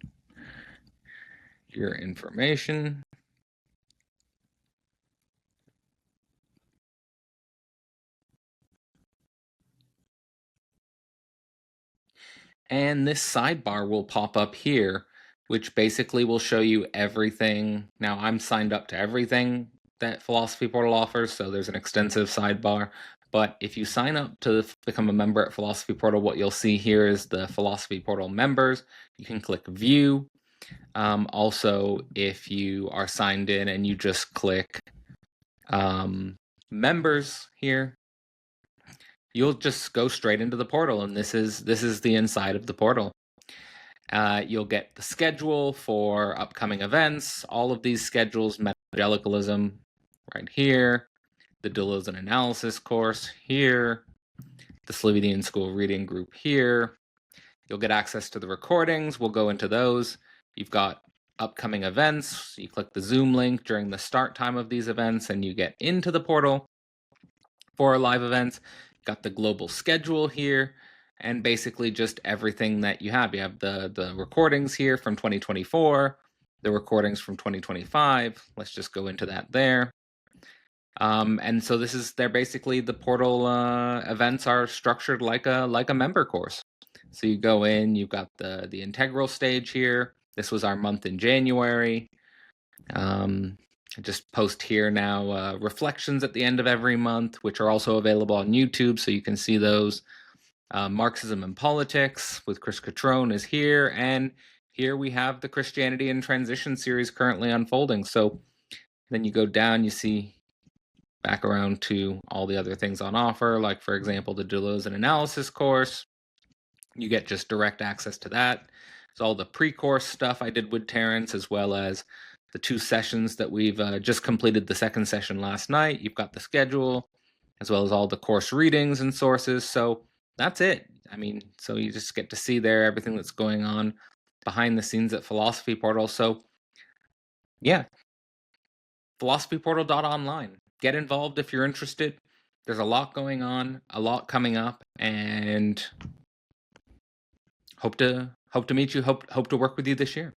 A: your information. And this sidebar will pop up here, which basically will show you everything. Now I'm signed up to everything that Philosophy Portal offers, so there's an extensive sidebar. But if you sign up to become a member at Philosophy Portal, what you'll see here is the Philosophy Portal members. You can click view. Also, if you are signed in and you just click members here, you'll just go straight into the portal, and this is the inside of the portal. You'll get the schedule for upcoming events, all of these schedules, Metagelicalism right here, the Deleuze and Analysis course here, the Slovenian School Reading Group here. You'll get access to the recordings. We'll go into those. You've got upcoming events. You click the Zoom link during the start time of these events, and you get into the portal for our live events. Got the global schedule here, and basically just everything that you have. You have the recordings here from 2024, the recordings from 2025. Let's just go into that there. And so they're basically the portal events are structured like a member course. So you go in, you've got the integral stage here. This was our month in January. I just post here now reflections at the end of every month, which are also available on YouTube, so you can see those. Marxism and Politics with Chris Catrone is here, and here we have the Christianity in Transition series currently unfolding. So then you go down, you see back around to all the other things on offer, like, for example, the Deleuze and Analysis course. You get just direct access to that. It's all the pre-course stuff I did with Terrence, as well as the 2 sessions that we've just completed the 2nd session last night. You've got the schedule, as well as all the course readings and sources. So that's it. I mean, so you just get to see there everything that's going on behind the scenes at Philosophy Portal. So yeah, philosophyportal.online. Get involved if you're interested. There's a lot going on, a lot coming up, and hope to meet you, hope to work with you this year.